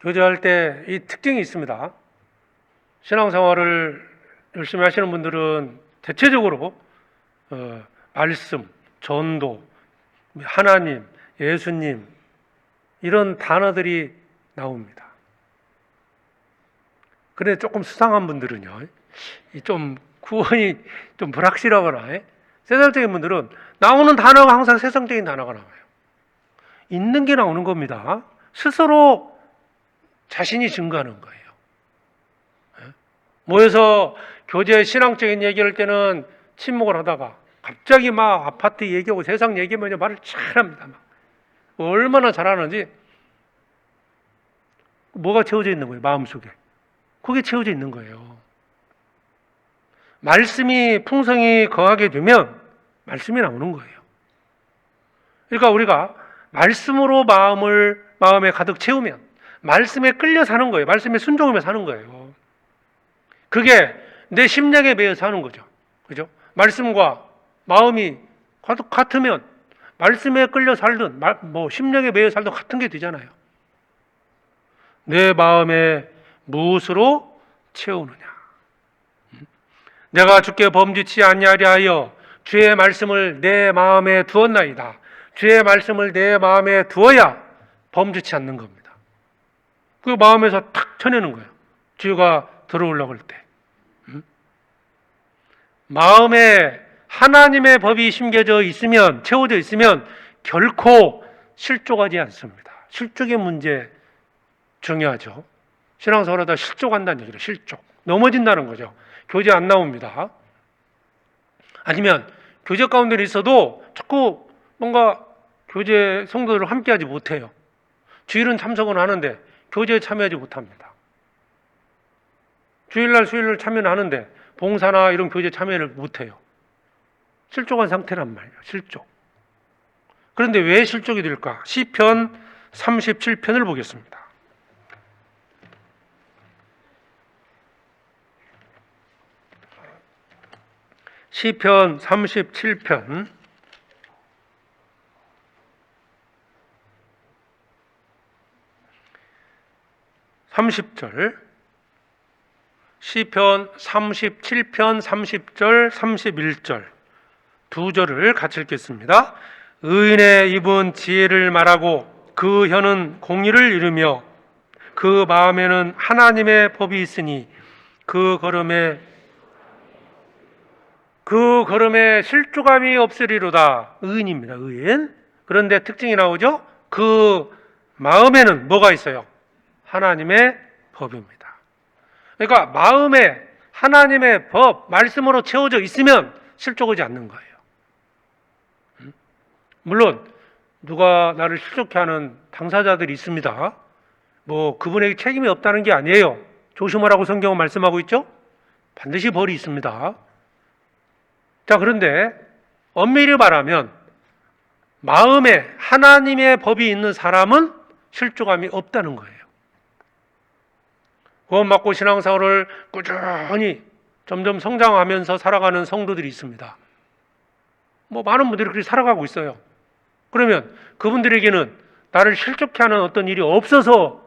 교제할 때 이 특징이 있습니다. 신앙생활을 열심히 하시는 분들은 대체적으로 말씀, 전도, 하나님, 예수님 이런 단어들이 나옵니다. 그런데 조금 수상한 분들은요, 좀 구원이 좀 불확실하거나 세상적인 분들은 나오는 단어가 항상 세상적인 단어가 나와요. 있는 게 나오는 겁니다. 스스로 자신이 증거하는 거예요. 모여서 교제 신앙적인 얘기할 때는 침묵을 하다가 갑자기 막 아파트 얘기하고 세상 얘기하면 말을 잘합니다. 막. 얼마나 잘하는지. 뭐가 채워져 있는 거예요? 마음속에. 그게 채워져 있는 거예요. 말씀이 풍성히 거하게 되면 말씀이 나오는 거예요. 그러니까 우리가 말씀으로 마음에 가득 채우면 말씀에 끌려 사는 거예요. 말씀에 순종하며 사는 거예요. 그게 내 심령에 매여 사는 거죠. 그죠? 말씀과 마음이 같으면 말씀에 끌려 살든 심령에 매여 살든 같은 게 되잖아요. 내 마음에 무엇으로 채우느냐? 내가 주께 범죄치 아니하려 하여 주의 말씀을 내 마음에 두었나이다. 주의 말씀을 내 마음에 두어야 범죄치 않는 겁니다. 그 마음에서 탁 쳐내는 거예요. 주가 들어오려고 할 때. 마음에 하나님의 법이 심겨져 있으면, 채워져 있으면 결코 실족하지 않습니다. 실족의 문제 중요하죠. 신앙생활하다 실족한다는 얘기를 실족. 넘어진다는 거죠. 교제 안 나옵니다. 아니면 교제 가운데 있어도 자꾸 뭔가 교제 성도들을 함께하지 못해요. 주일은 참석은 하는데 교제에 참여하지 못합니다. 주일날 수요일날 참여는 하는데 봉사나 이런 교제 참여를 못해요. 실족한 상태란 말이에요. 실족. 그런데 왜 실족이 될까? 시편 37편을 보겠습니다. 시편 37편 30절, 시편 37편 30절 31절 두 절을 같이 읽겠습니다. 의인의 입은 지혜를 말하고 그 혀는 공의를 이루며 그 마음에는 하나님의 법이 있으니 그 걸음에 실족함이 없으리로다. 의인입니다. 의인. 그런데 특징이 나오죠. 그 마음에는 뭐가 있어요? 하나님의 법입니다. 그러니까 마음에 하나님의 법, 말씀으로 채워져 있으면 실족하지 않는 거예요. 물론 누가 나를 실족해 하는 당사자들이 있습니다. 그분에게 책임이 없다는 게 아니에요. 조심하라고 성경은 말씀하고 있죠. 반드시 벌이 있습니다. 자, 그런데 엄밀히 말하면 마음에 하나님의 법이 있는 사람은 실족함이 없다는 거예요. 구원받고 신앙생활을 꾸준히 점점 성장하면서 살아가는 성도들이 있습니다. 많은 분들이 그렇게 살아가고 있어요. 그러면 그분들에게는 나를 실족해 하는 어떤 일이 없어서,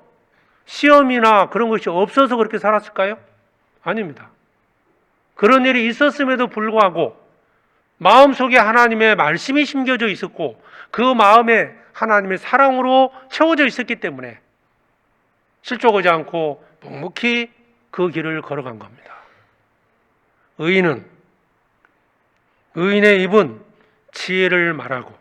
시험이나 그런 것이 없어서 그렇게 살았을까요? 아닙니다. 그런 일이 있었음에도 불구하고 마음속에 하나님의 말씀이 심겨져 있었고 그 마음에 하나님의 사랑으로 채워져 있었기 때문에 실족하지 않고 묵묵히 그 길을 걸어간 겁니다. 의인의 입은 지혜를 말하고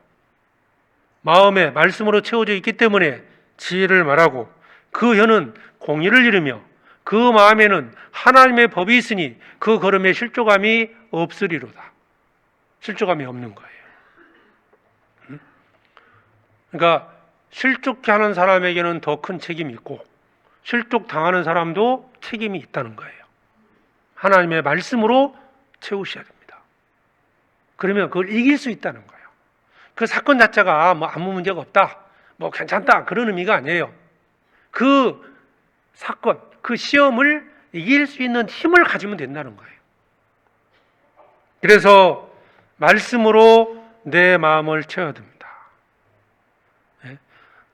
마음에 말씀으로 채워져 있기 때문에 지혜를 말하고 그 혀는 공의를 이루며 그 마음에는 하나님의 법이 있으니 그 걸음에 실족함이 없으리로다. 실족함이 없는 거예요. 그러니까 실족해 하는 사람에게는 더 큰 책임이 있고 실족 당하는 사람도 책임이 있다는 거예요. 하나님의 말씀으로 채우셔야 됩니다. 그러면 그걸 이길 수 있다는 거예요. 그 사건 자체가 아무 문제가 없다, 괜찮다 그런 의미가 아니에요. 그 사건, 그 시험을 이길 수 있는 힘을 가지면 된다는 거예요. 그래서 말씀으로 내 마음을 채워야 됩니다.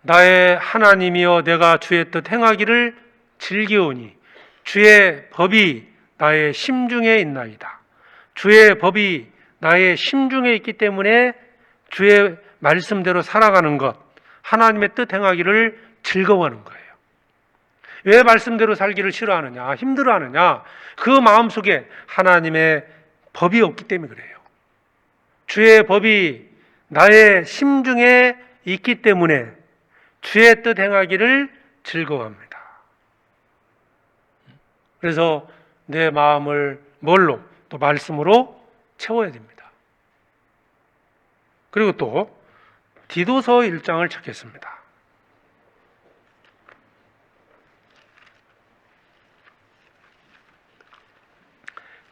나의 하나님이여 내가 주의 뜻 행하기를 즐기오니 주의 법이 나의 심중에 있나이다. 주의 법이 나의 심중에 있기 때문에 주의 말씀대로 살아가는 것, 하나님의 뜻 행하기를 즐거워하는 거예요. 왜 말씀대로 살기를 싫어하느냐, 힘들어하느냐? 그 마음속에 하나님의 법이 없기 때문에 그래요. 주의 법이 나의 심중에 있기 때문에 주의 뜻 행하기를 즐거워합니다. 그래서 내 마음을 뭘로? 또 말씀으로 채워야 됩니다. 그리고 또 디도서 1장을 찾겠습니다.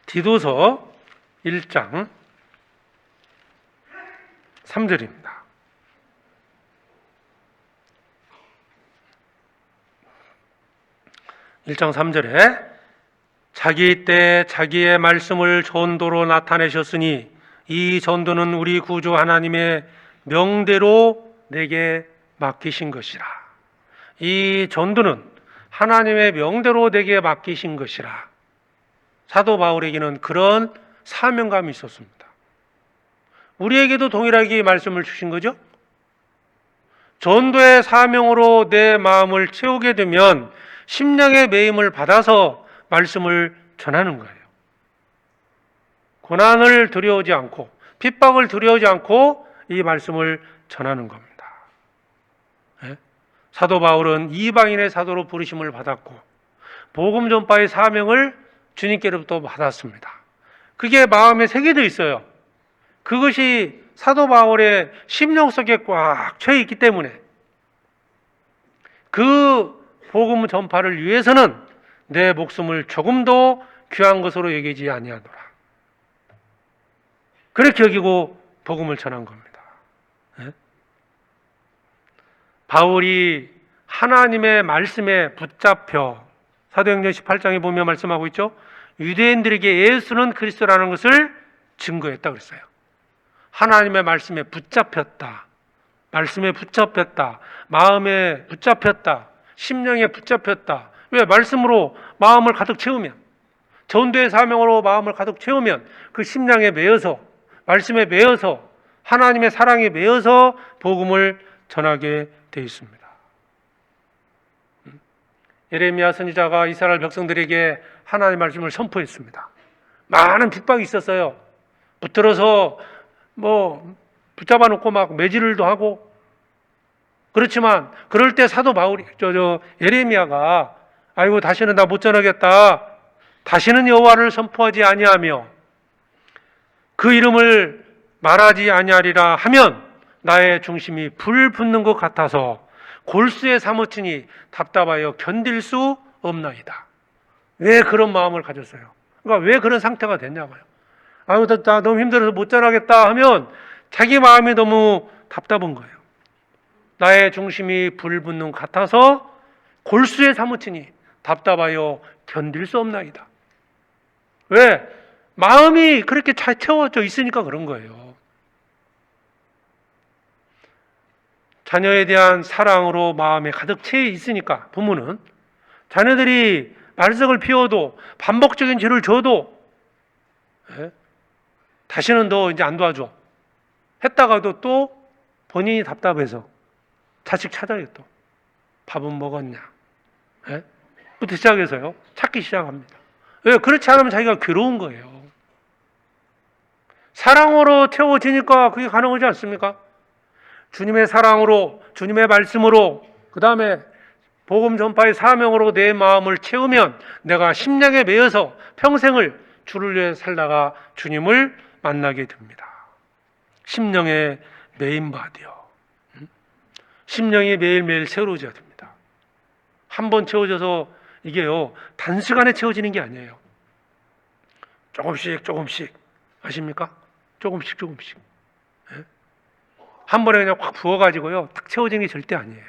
디도서 1장 3절입니다. 1장 3절에 자기 때 자기의 말씀을 전도로 나타내셨으니 이 전도는 우리 구주 하나님의 명대로 내게 맡기신 것이라. 이 전도는 하나님의 명대로 내게 맡기신 것이라. 사도 바울에게는 그런 사명감이 있었습니다. 우리에게도 동일하게 말씀을 주신 거죠. 전도의 사명으로 내 마음을 채우게 되면 심령의 매임을 받아서 말씀을 전하는 거예요. 고난을 두려워하지 않고 핍박을 두려워하지 않고 이 말씀을 전하는 겁니다. 사도 바울은 이방인의 사도로 부르심을 받았고 복음 전파의 사명을 주님께로부터 받았습니다. 그게 마음에 새겨져 있어요. 그것이 사도 바울의 심령 속에 꽉 차 있기 때문에 그 복음 전파를 위해서는 내 목숨을 조금도 귀한 것으로 여기지 아니하노라. 그렇게 여기고 복음을 전한 겁니다. 네? 바울이 하나님의 말씀에 붙잡혀 사도행전 18장에 보면 말씀하고 있죠. 유대인들에게 예수는 그리스도라는 것을 증거했다 그랬어요. 하나님의 말씀에 붙잡혔다. 말씀에 붙잡혔다. 마음에 붙잡혔다. 심령에 붙잡혔다. 왜? 말씀으로 마음을 가득 채우면, 전도의 사명으로 마음을 가득 채우면 그 심령에 매여서, 말씀에 매여서, 하나님의 사랑에 매여서 복음을 전하게 되어 있습니다. 예레미야 선지자가 이스라엘 백성들에게 하나님의 말씀을 선포했습니다. 많은 핍박이 있었어요. 붙들어서 붙잡아 놓고 막 매질을도 하고. 그렇지만 그럴 때 사도 바울이 예레미야가 아이고 다시는 나 못 전하겠다. 다시는 여호와를 선포하지 아니하며 그 이름을 말하지 아니하리라 하면 나의 중심이 불 붙는 것 같아서 골수에 사무치니 답답하여 견딜 수 없나이다. 왜 그런 마음을 가졌어요? 그러니까 왜 그런 상태가 됐냐고요. 아유, 나 너무 힘들어서 못 전하겠다 하면 자기 마음이 너무 답답한 거예요. 나의 중심이 불 붙는 것 같아서 골수에 사무치니 답답하여 견딜 수 없나이다. 왜? 마음이 그렇게 잘 채워져 있으니까 그런 거예요. 자녀에 대한 사랑으로 마음에 가득 채 있으니까 부모는 자녀들이 말썽을 피워도 반복적인 죄를 줘도 다시는 너 이제 안 도와줘 했다가도 또 본인이 답답해서 자식 찾아요. 또 밥은 먹었냐 부터 시작해서요 찾기 시작합니다. 왜? 그렇지 않으면 자기가 괴로운 거예요. 사랑으로 채워지니까 그게 가능하지 않습니까? 주님의 사랑으로, 주님의 말씀으로, 그 다음에 복음 전파의 사명으로 내 마음을 채우면 내가 심령에 매여서 평생을 주를 위해 살다가 주님을 만나게 됩니다. 심령에 매인 바디요. 심령이 매일매일 새로워져야 됩니다. 한 번 채워져서 이게요 단시간에 채워지는 게 아니에요. 조금씩 아십니까? 조금씩 한 번에 그냥 확 부어가지고요 탁 채워지는 게 절대 아니에요.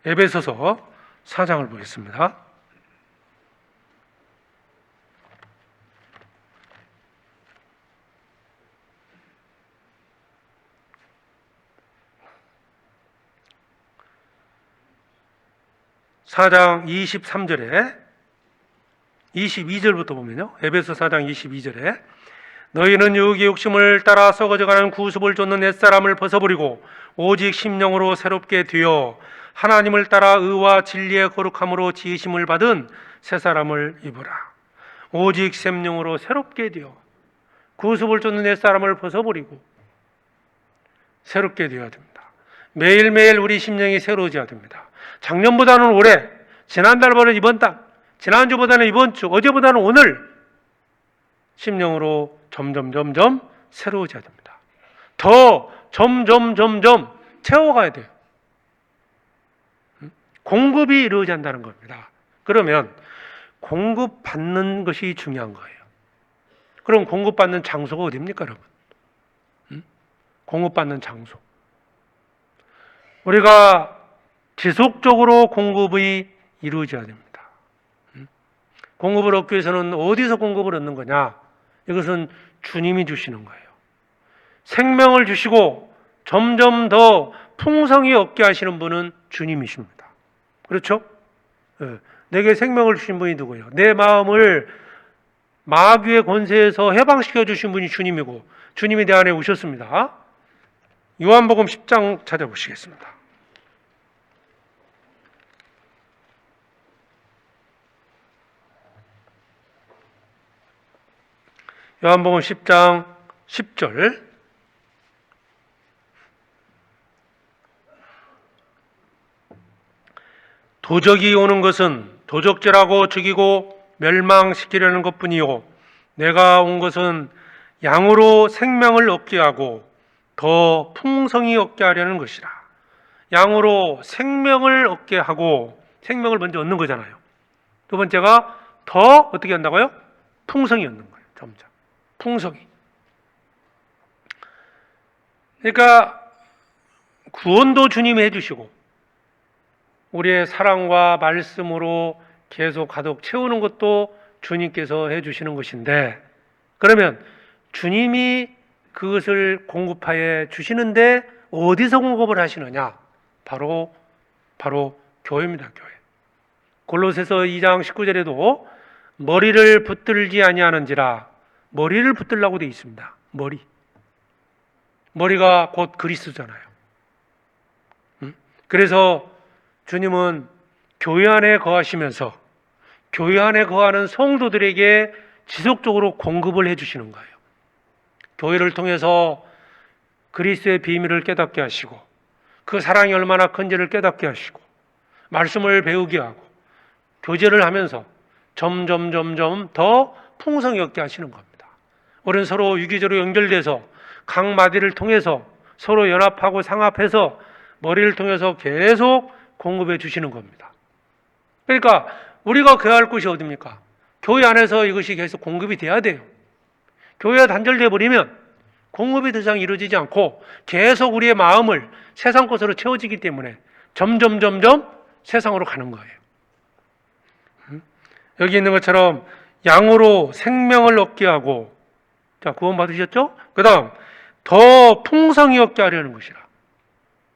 에베소서 4장을 보겠습니다. (4장) 23절에 22절부터 보면요. 에베소 4장 22절에 너희는 유혹의 욕심을 따라 썩어져가는 구습을 쫓는 옛사람을 벗어버리고 오직 심령으로 새롭게 되어 하나님을 따라 의와 진리의 거룩함으로 지으심을 받은 새 사람을 입으라. 오직 심령으로 새롭게 되어 구습을 쫓는 옛사람을 벗어버리고 새롭게 되어야 됩니다. 매일매일 우리 심령이 새로워져야 됩니다. 작년보다는 올해, 지난달보다는 이번 달, 지난주보다는 이번 주, 어제보다는 오늘 심령으로 점점 새로워져야 됩니다. 더 점점 채워가야 돼요. 공급이 이루어져야 한다는 겁니다. 그러면 공급받는 것이 중요한 거예요. 그럼 공급받는 장소가 어디입니까, 여러분? 공급받는 장소. 우리가 지속적으로 공급이 이루어져야 됩니다. 공급을 얻기 위해서는 어디서 공급을 얻는 거냐? 이것은 주님이 주시는 거예요. 생명을 주시고 점점 더 풍성히 얻게 하시는 분은 주님이십니다. 그렇죠? 내게 생명을 주신 분이 누구예요? 내 마음을 마귀의 권세에서 해방시켜 주신 분이 주님이고 주님이 내 안에 오셨습니다. 요한복음 10장 찾아보시겠습니다. 요한복음 10장 10절 도적이 오는 것은 도적질하고 죽이고 멸망시키려는 것뿐이요 내가 온 것은 양으로 생명을 얻게 하고 더 풍성히 얻게 하려는 것이라. 양으로 생명을 얻게 하고 생명을 먼저 얻는 거잖아요. 두 번째가 더 어떻게 한다고요? 풍성히 얻는 거예요. 점점 풍성히. 그러니까 구원도 주님이 해주시고 우리의 사랑과 말씀으로 계속 가득 채우는 것도 주님께서 해주시는 것인데, 그러면 주님이 그것을 공급하여 주시는데 어디서 공급을 하시느냐? 바로 교회입니다. 교회. 골로새서 2장 19절에도 머리를 붙들지 아니하는지라, 머리를 붙들라고 되어 있습니다. 머리가 곧 그리스도잖아요. 그래서 주님은 교회 안에 거하시면서 교회 안에 거하는 성도들에게 지속적으로 공급을 해주시는 거예요. 교회를 통해서 그리스도의 비밀을 깨닫게 하시고 그 사랑이 얼마나 큰지를 깨닫게 하시고 말씀을 배우게 하고 교제를 하면서 점점 더 풍성히 얻게 하시는 겁니다. 우리는 서로 유기적으로 연결돼서 각 마디를 통해서 서로 연합하고 상합해서 머리를 통해서 계속 공급해 주시는 겁니다. 그러니까 우리가 거해야 할 곳이 어디입니까? 교회 안에서 이것이 계속 공급이 돼야 돼요. 교회가 단절돼 버리면 공급이 더 이상 이루어지지 않고 계속 우리의 마음을 세상 것으로 채워지기 때문에 점점 세상으로 가는 거예요. 여기 있는 것처럼 양으로 생명을 얻게 하고, 자, 구원 받으셨죠? 그 다음 더 풍성히 얻게 하려는 것이라.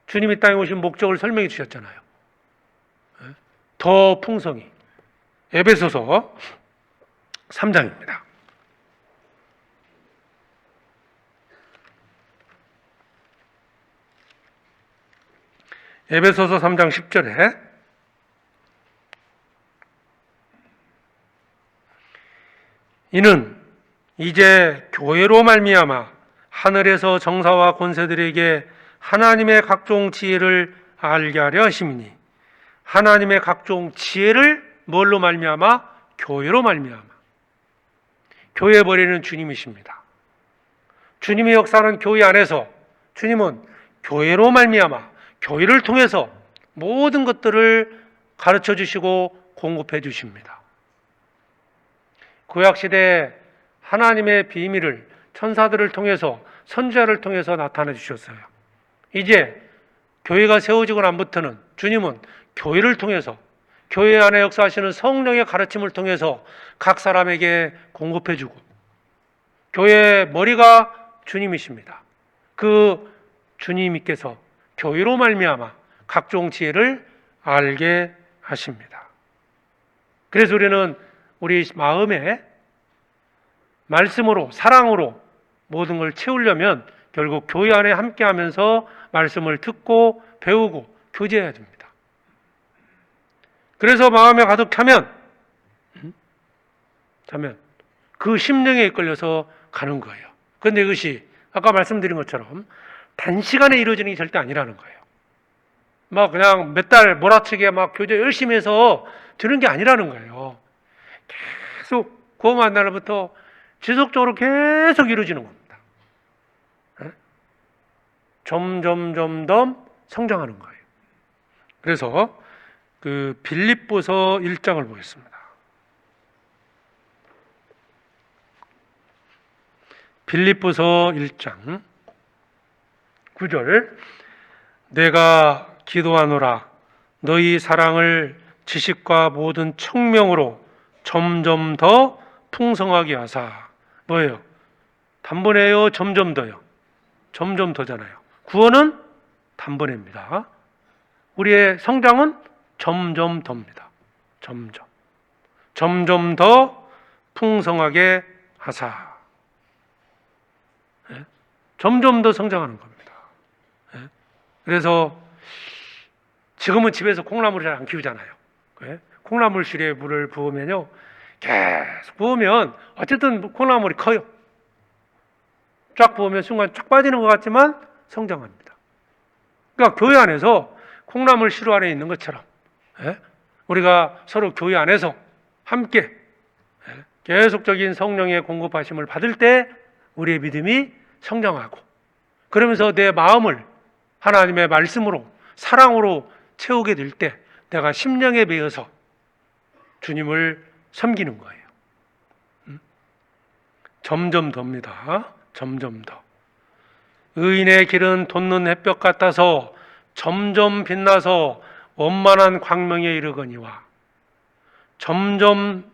주님이 땅에 오신 목적을 설명해 주셨잖아요. 더 풍성히. 에베소서 3장입니다. 에베소서 3장 10절에 이는 이제 교회로 말미암아 하늘에서 정사와 권세들에게 하나님의 각종 지혜를 알게 하려 하심이니, 하나님의 각종 지혜를 뭘로 말미암아? 교회로 말미암아. 교회 버리는 주님이십니다. 주님의 역사는 교회 안에서, 주님은 교회로 말미암아 교회를 통해서 모든 것들을 가르쳐 주시고 공급해 주십니다. 구약시대에 하나님의 비밀을 천사들을 통해서, 선지자를 통해서 나타내 주셨어요. 이제 교회가 세워지고 난부터는 주님은 교회를 통해서, 교회 안에 역사하시는 성령의 가르침을 통해서 각 사람에게 공급해 주고, 교회의 머리가 주님이십니다. 그 주님께서 교회로 말미암아 각종 지혜를 알게 하십니다. 그래서 우리는 우리 마음에 말씀으로, 사랑으로 모든 걸 채우려면 결국 교회 안에 함께하면서 말씀을 듣고 배우고 교제해야 됩니다. 그래서 마음에 가득 차면 그 심령에 이끌려서 가는 거예요. 그런데 이것이 아까 말씀드린 것처럼 단시간에 이루어지는 게 절대 아니라는 거예요. 막 그냥 몇 달 몰아치게 막 교제 열심히 해서 되는 게 아니라는 거예요. 계속 구원받은 날부터 지속적으로 계속 이루어지는 겁니다. 점점 성장하는 거예요. 그래서 그 빌립보서 1장을 보겠습니다. 빌립보서 1장 9절, 내가 기도하노라 너희 사랑을 지식과 모든 청명으로 점점 더 풍성하게 하사. 뭐예요? 단번에요? 점점 더요? 점점 더잖아요. 구원은 단번에입니다. 우리의 성장은 점점 더입니다. 점점 더 풍성하게 하사. 점점 더 성장하는 겁니다. 그래서 지금은 집에서 콩나물을 잘 안 키우잖아요. 콩나물실에 물을 부으면요, 계속 부으면 어쨌든 콩나물이 커요. 쫙 부으면 순간 쫙 빠지는 것 같지만 성장합니다. 그러니까 교회 안에서 콩나물 시루 안에 있는 것처럼 우리가 서로 교회 안에서 함께 계속적인 성령의 공급하심을 받을 때 우리의 믿음이 성장하고, 그러면서 내 마음을 하나님의 말씀으로, 사랑으로 채우게 될 때 내가 심령에 매여서 주님을 섬기는 거예요. 점점 더입니다. 점점 더. 의인의 길은 돋는 햇볕 같아서 점점 빛나서 원만한 광명에 이르거니와. 점점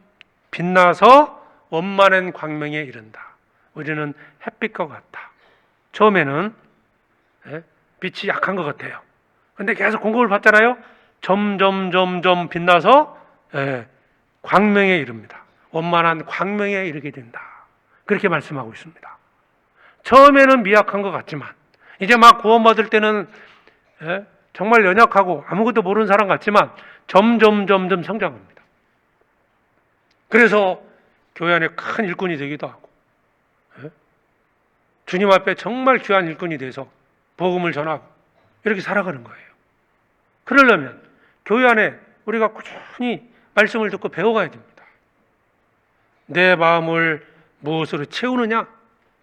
빛나서 원만한 광명에 이른다. 우리는 햇빛과 같다. 처음에는 빛이 약한 것 같아요. 근데 계속 공급을 받잖아요. 점점 빛나서 광명에 이릅니다. 원만한 광명에 이르게 된다. 그렇게 말씀하고 있습니다. 처음에는 미약한 것 같지만 이제 막 구원받을 때는 정말 연약하고 아무것도 모르는 사람 같지만 점점 성장합니다. 그래서 교회 안에 큰 일꾼이 되기도 하고 주님 앞에 정말 귀한 일꾼이 돼서 복음을 전하고 이렇게 살아가는 거예요. 그러려면 교회 안에 우리가 꾸준히 말씀을 듣고 배워가야 됩니다. 내 마음을 무엇으로 채우느냐?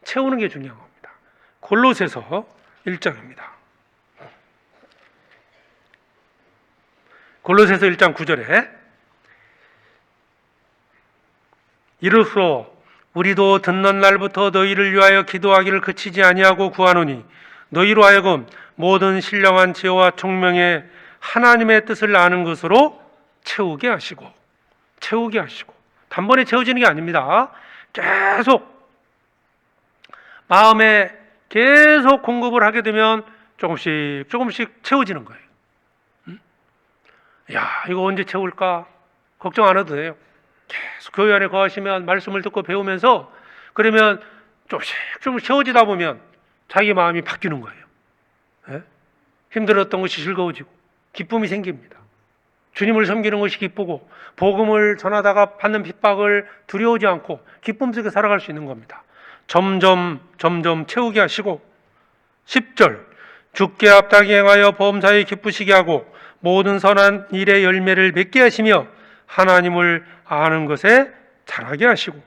채우는 게 중요한 겁니다. 골로새서 1장입니다. 골로새서 1장 9절에 이로써 우리도 듣는 날부터 너희를 위하여 기도하기를 그치지 아니하고 구하노니 너희로 하여금 모든 신령한 지혜와 총명에 하나님의 뜻을 아는 것으로 채우게 하시고 단번에 채워지는 게 아닙니다. 계속 마음에 계속 공급을 하게 되면 조금씩 채워지는 거예요. 야, 이거 언제 채울까? 걱정 안 해도 돼요. 계속 교회 안에 거하시면 말씀을 듣고 배우면서 그러면 조금씩 채워지다 보면 자기 마음이 바뀌는 거예요. 힘들었던 것이 즐거워지고 기쁨이 생깁니다. 주님을 섬기는 것이 기쁘고 복음을 전하다가 받는 핍박을 두려워하지 않고 기쁨 속에 살아갈 수 있는 겁니다. 점점 채우게 하시고 10절 주께 합당히 행하여 범사에 기쁘시게 하고 모든 선한 일의 열매를 맺게 하시며 하나님을 아는 것에 자라게 하시고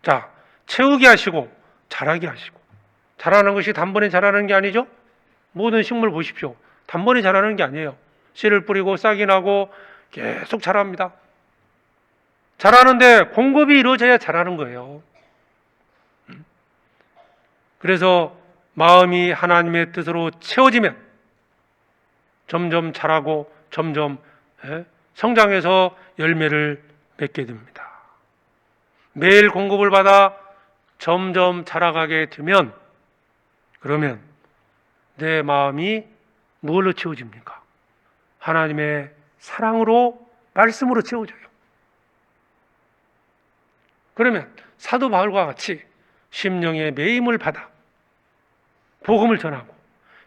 자, 채우게 하시고 자라게 하시고 자라는 것이 단번에 자라는 게 아니죠. 모든 식물 보십시오. 단번에 자라는 게 아니에요. 씨를 뿌리고 싹이 나고 계속 자랍니다. 자라는데 공급이 이루어져야 자라는 거예요. 그래서 마음이 하나님의 뜻으로 채워지면 점점 자라고 점점 성장해서 열매를 맺게 됩니다. 매일 공급을 받아 점점 자라가게 되면 그러면 내 마음이 무엇로 채워집니까? 하나님의 사랑으로 말씀으로 채워져요. 그러면 사도 바울과 같이 심령의 매임을 받아 복음을 전하고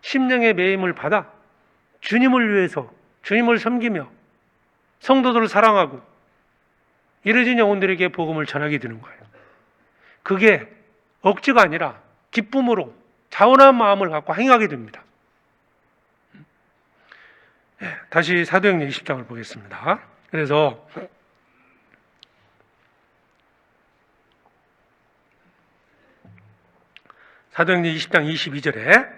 심령의 매임을 받아 주님을 위해서 주님을 섬기며 성도들을 사랑하고 이르진 영혼들에게 복음을 전하게 되는 거예요. 그게 억지가 아니라 기쁨으로 자원한 마음을 갖고 행하게 됩니다. 다시 사도행전 20장을 보겠습니다. 그래서 사도행전 20장 22절에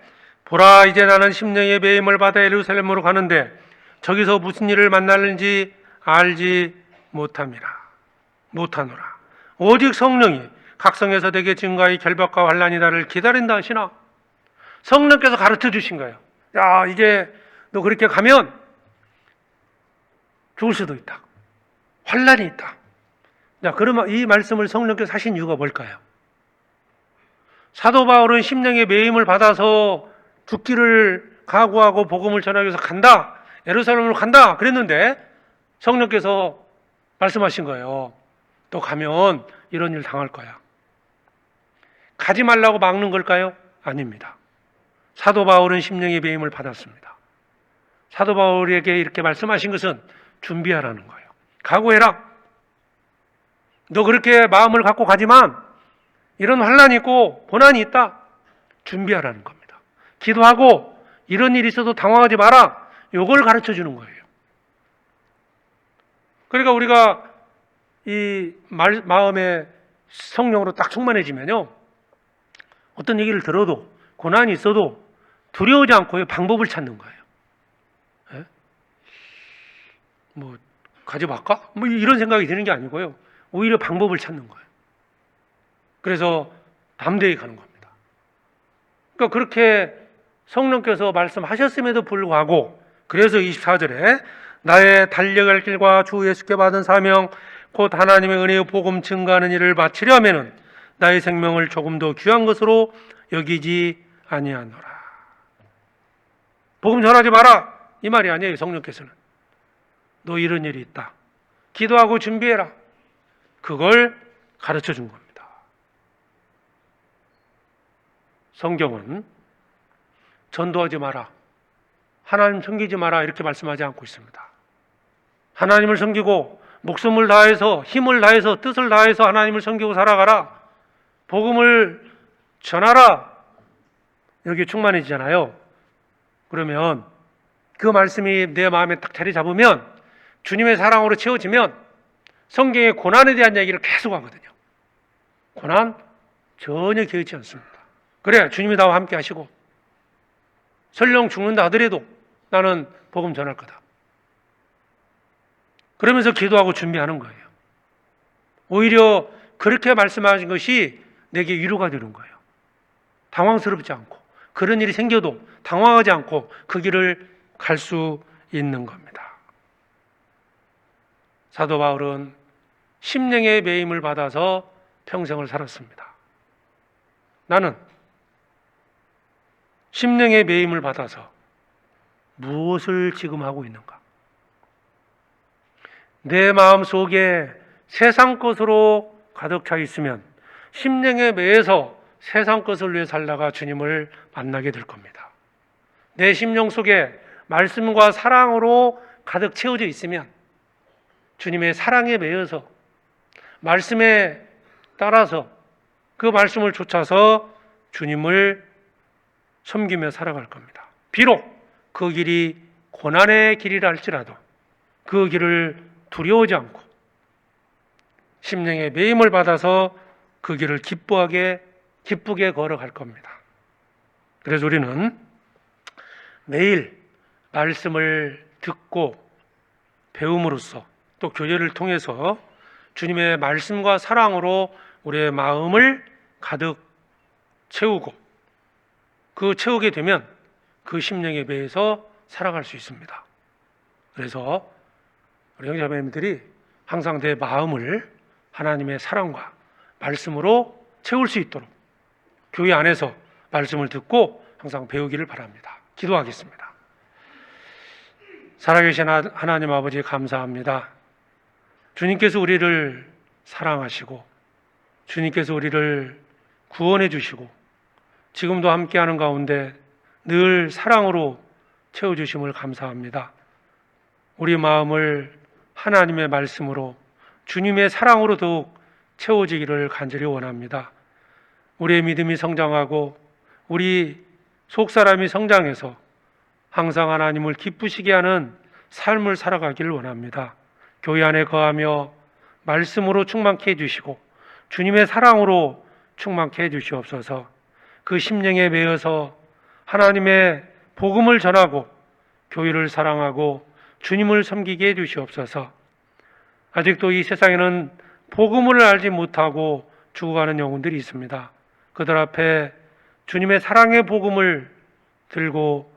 보라 이제 나는 심령의 배임을 받아 예루살렘으로 가는데 저기서 무슨 일을 만나는지 알지 못하노라. 오직 성령이 각성에서 내게 증거의 결박과 환난이 나를 기다린다 하시나. 성령께서 가르쳐 주신 거예요. 야, 이제 너 그렇게 가면 죽을 수도 있다. 환난이 있다. 자, 그러면 이 말씀을 성령께서 하신 이유가 뭘까요? 사도 바울은 심령의 매임을 받아서 죽기를 각오하고 복음을 전하기 위해서 간다. 예루살렘으로 간다. 그랬는데 성령께서 말씀하신 거예요. 또 가면 이런 일 당할 거야. 가지 말라고 막는 걸까요? 아닙니다. 사도 바울은 심령의 배임을 받았습니다. 사도 바울에게 이렇게 말씀하신 것은 준비하라는 거예요. 각오해라. 너 그렇게 마음을 갖고 가지만 이런 환난이 있고 고난이 있다. 준비하라는 겁니다. 기도하고 이런 일이 있어도 당황하지 마라. 이걸 가르쳐 주는 거예요. 그러니까 우리가 이 마음에 성령으로 딱 충만해지면요, 어떤 얘기를 들어도 고난이 있어도 두려워하지 않고 방법을 찾는 거예요. 뭐 가져갈까? 뭐 이런 생각이 드는 게 아니고요. 오히려 방법을 찾는 거예요. 그래서 담대히 가는 겁니다. 그러니까 그렇게 성령께서 말씀하셨음에도 불구하고, 그래서 24절에 나의 달려갈 길과 주 예수께 받은 사명 곧 하나님의 은혜의 복음 증거하는 일을 마치려면은 나의 생명을 조금 더 귀한 것으로 여기지 아니하노라. 복음 전하지 마라 이 말이 아니에요. 성령께서는 너 이런 일이 있다, 기도하고 준비해라, 그걸 가르쳐 준 겁니다. 성경은 전도하지 마라, 하나님 섬기지 마라 이렇게 말씀하지 않고 있습니다. 하나님을 섬기고 목숨을 다해서, 힘을 다해서, 뜻을 다해서 하나님을 섬기고 살아가라, 복음을 전하라, 여기 충만해지잖아요. 그러면 그 말씀이 내 마음에 딱 자리 잡으면, 주님의 사랑으로 채워지면 성경의 고난에 대한 얘기를 계속 하거든요. 고난 전혀 개의치 않습니다. 그래, 주님이 나와 함께 하시고 설령 죽는다 하더라도 나는 복음 전할 거다, 그러면서 기도하고 준비하는 거예요. 오히려 그렇게 말씀하신 것이 내게 위로가 되는 거예요. 당황스럽지 않고, 그런 일이 생겨도 당황하지 않고 그 길을 갈 수 있는 겁니다. 사도 바울은 심령의 매임을 받아서 평생을 살았습니다. 나는 심령의 매임을 받아서 무엇을 지금 하고 있는가? 내 마음 속에 세상 것으로 가득 차 있으면 심령에 매여서 세상 것을 위해 살다가 주님을 만나게 될 겁니다. 내 심령 속에 말씀과 사랑으로 가득 채워져 있으면 주님의 사랑에 매여서 말씀에 따라서 그 말씀을 쫓아서 주님을 섬기며 살아갈 겁니다. 비록 그 길이 고난의 길이라 할지라도 그 길을 두려워하지 않고 심령의 매임을 받아서 그 길을 기쁘게 걸어갈 겁니다. 그래서 우리는 매일 말씀을 듣고 배움으로써, 또 교제를 통해서 주님의 말씀과 사랑으로 우리의 마음을 가득 채우고, 그 채우게 되면 그 심령에 매여서 살아갈 수 있습니다. 그래서 우리 형제자매님들이 항상 내 마음을 하나님의 사랑과 말씀으로 채울 수 있도록 교회 안에서 말씀을 듣고 항상 배우기를 바랍니다. 기도하겠습니다. 살아계신 하나님 아버지, 감사합니다. 주님께서 우리를 사랑하시고 주님께서 우리를 구원해 주시고 지금도 함께하는 가운데 늘 사랑으로 채워주심을 감사합니다. 우리 마음을 하나님의 말씀으로, 주님의 사랑으로 더욱 채워지기를 간절히 원합니다. 우리의 믿음이 성장하고 우리 속사람이 성장해서 항상 하나님을 기쁘시게 하는 삶을 살아가기를 원합니다. 교회 안에 거하며 말씀으로 충만케 해주시고 주님의 사랑으로 충만케 해주시옵소서. 그 심령에 매여서 하나님의 복음을 전하고 교회를 사랑하고 주님을 섬기게 해주시옵소서. 아직도 이 세상에는 복음을 알지 못하고 죽어가는 영혼들이 있습니다. 그들 앞에 주님의 사랑의 복음을 들고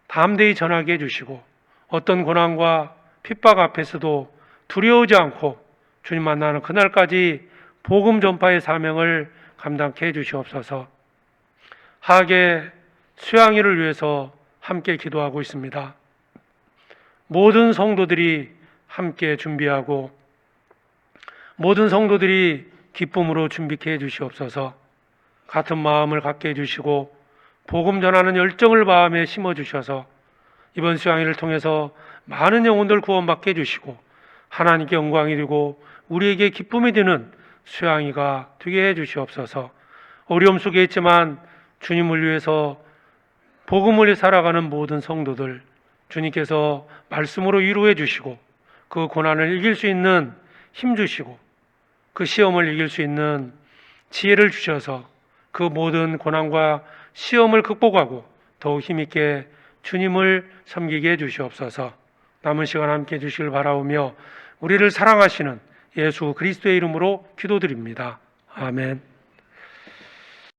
담대히 전하게 해주시고 어떤 고난과 핍박 앞에서도 두려워하지 않고 주님 만나는 그날까지 복음 전파의 사명을 감당케 해주시옵소서. 하계 수양일을 위해서 함께 기도하고 있습니다. 모든 성도들이 함께 준비하고 모든 성도들이 기쁨으로 준비케 해주시옵소서. 같은 마음을 갖게 해주시고 복음 전하는 열정을 마음에 심어주셔서 이번 수양일을 통해서 많은 영혼들 구원받게 해주시고 하나님께 영광이 되고 우리에게 기쁨이 되는 수양이가 되게 해주시옵소서. 어려움 속에 있지만 주님을 위해서 복음을 위해 살아가는 모든 성도들 주님께서 말씀으로 위로해 주시고 그 고난을 이길 수 있는 힘 주시고 그 시험을 이길 수 있는 지혜를 주셔서 그 모든 고난과 시험을 극복하고 더욱 힘있게 주님을 섬기게 해주시옵소서. 남은 시간 함께 해주시길 바라오며 우리를 사랑하시는 예수 그리스도의 이름으로 기도드립니다. 아멘.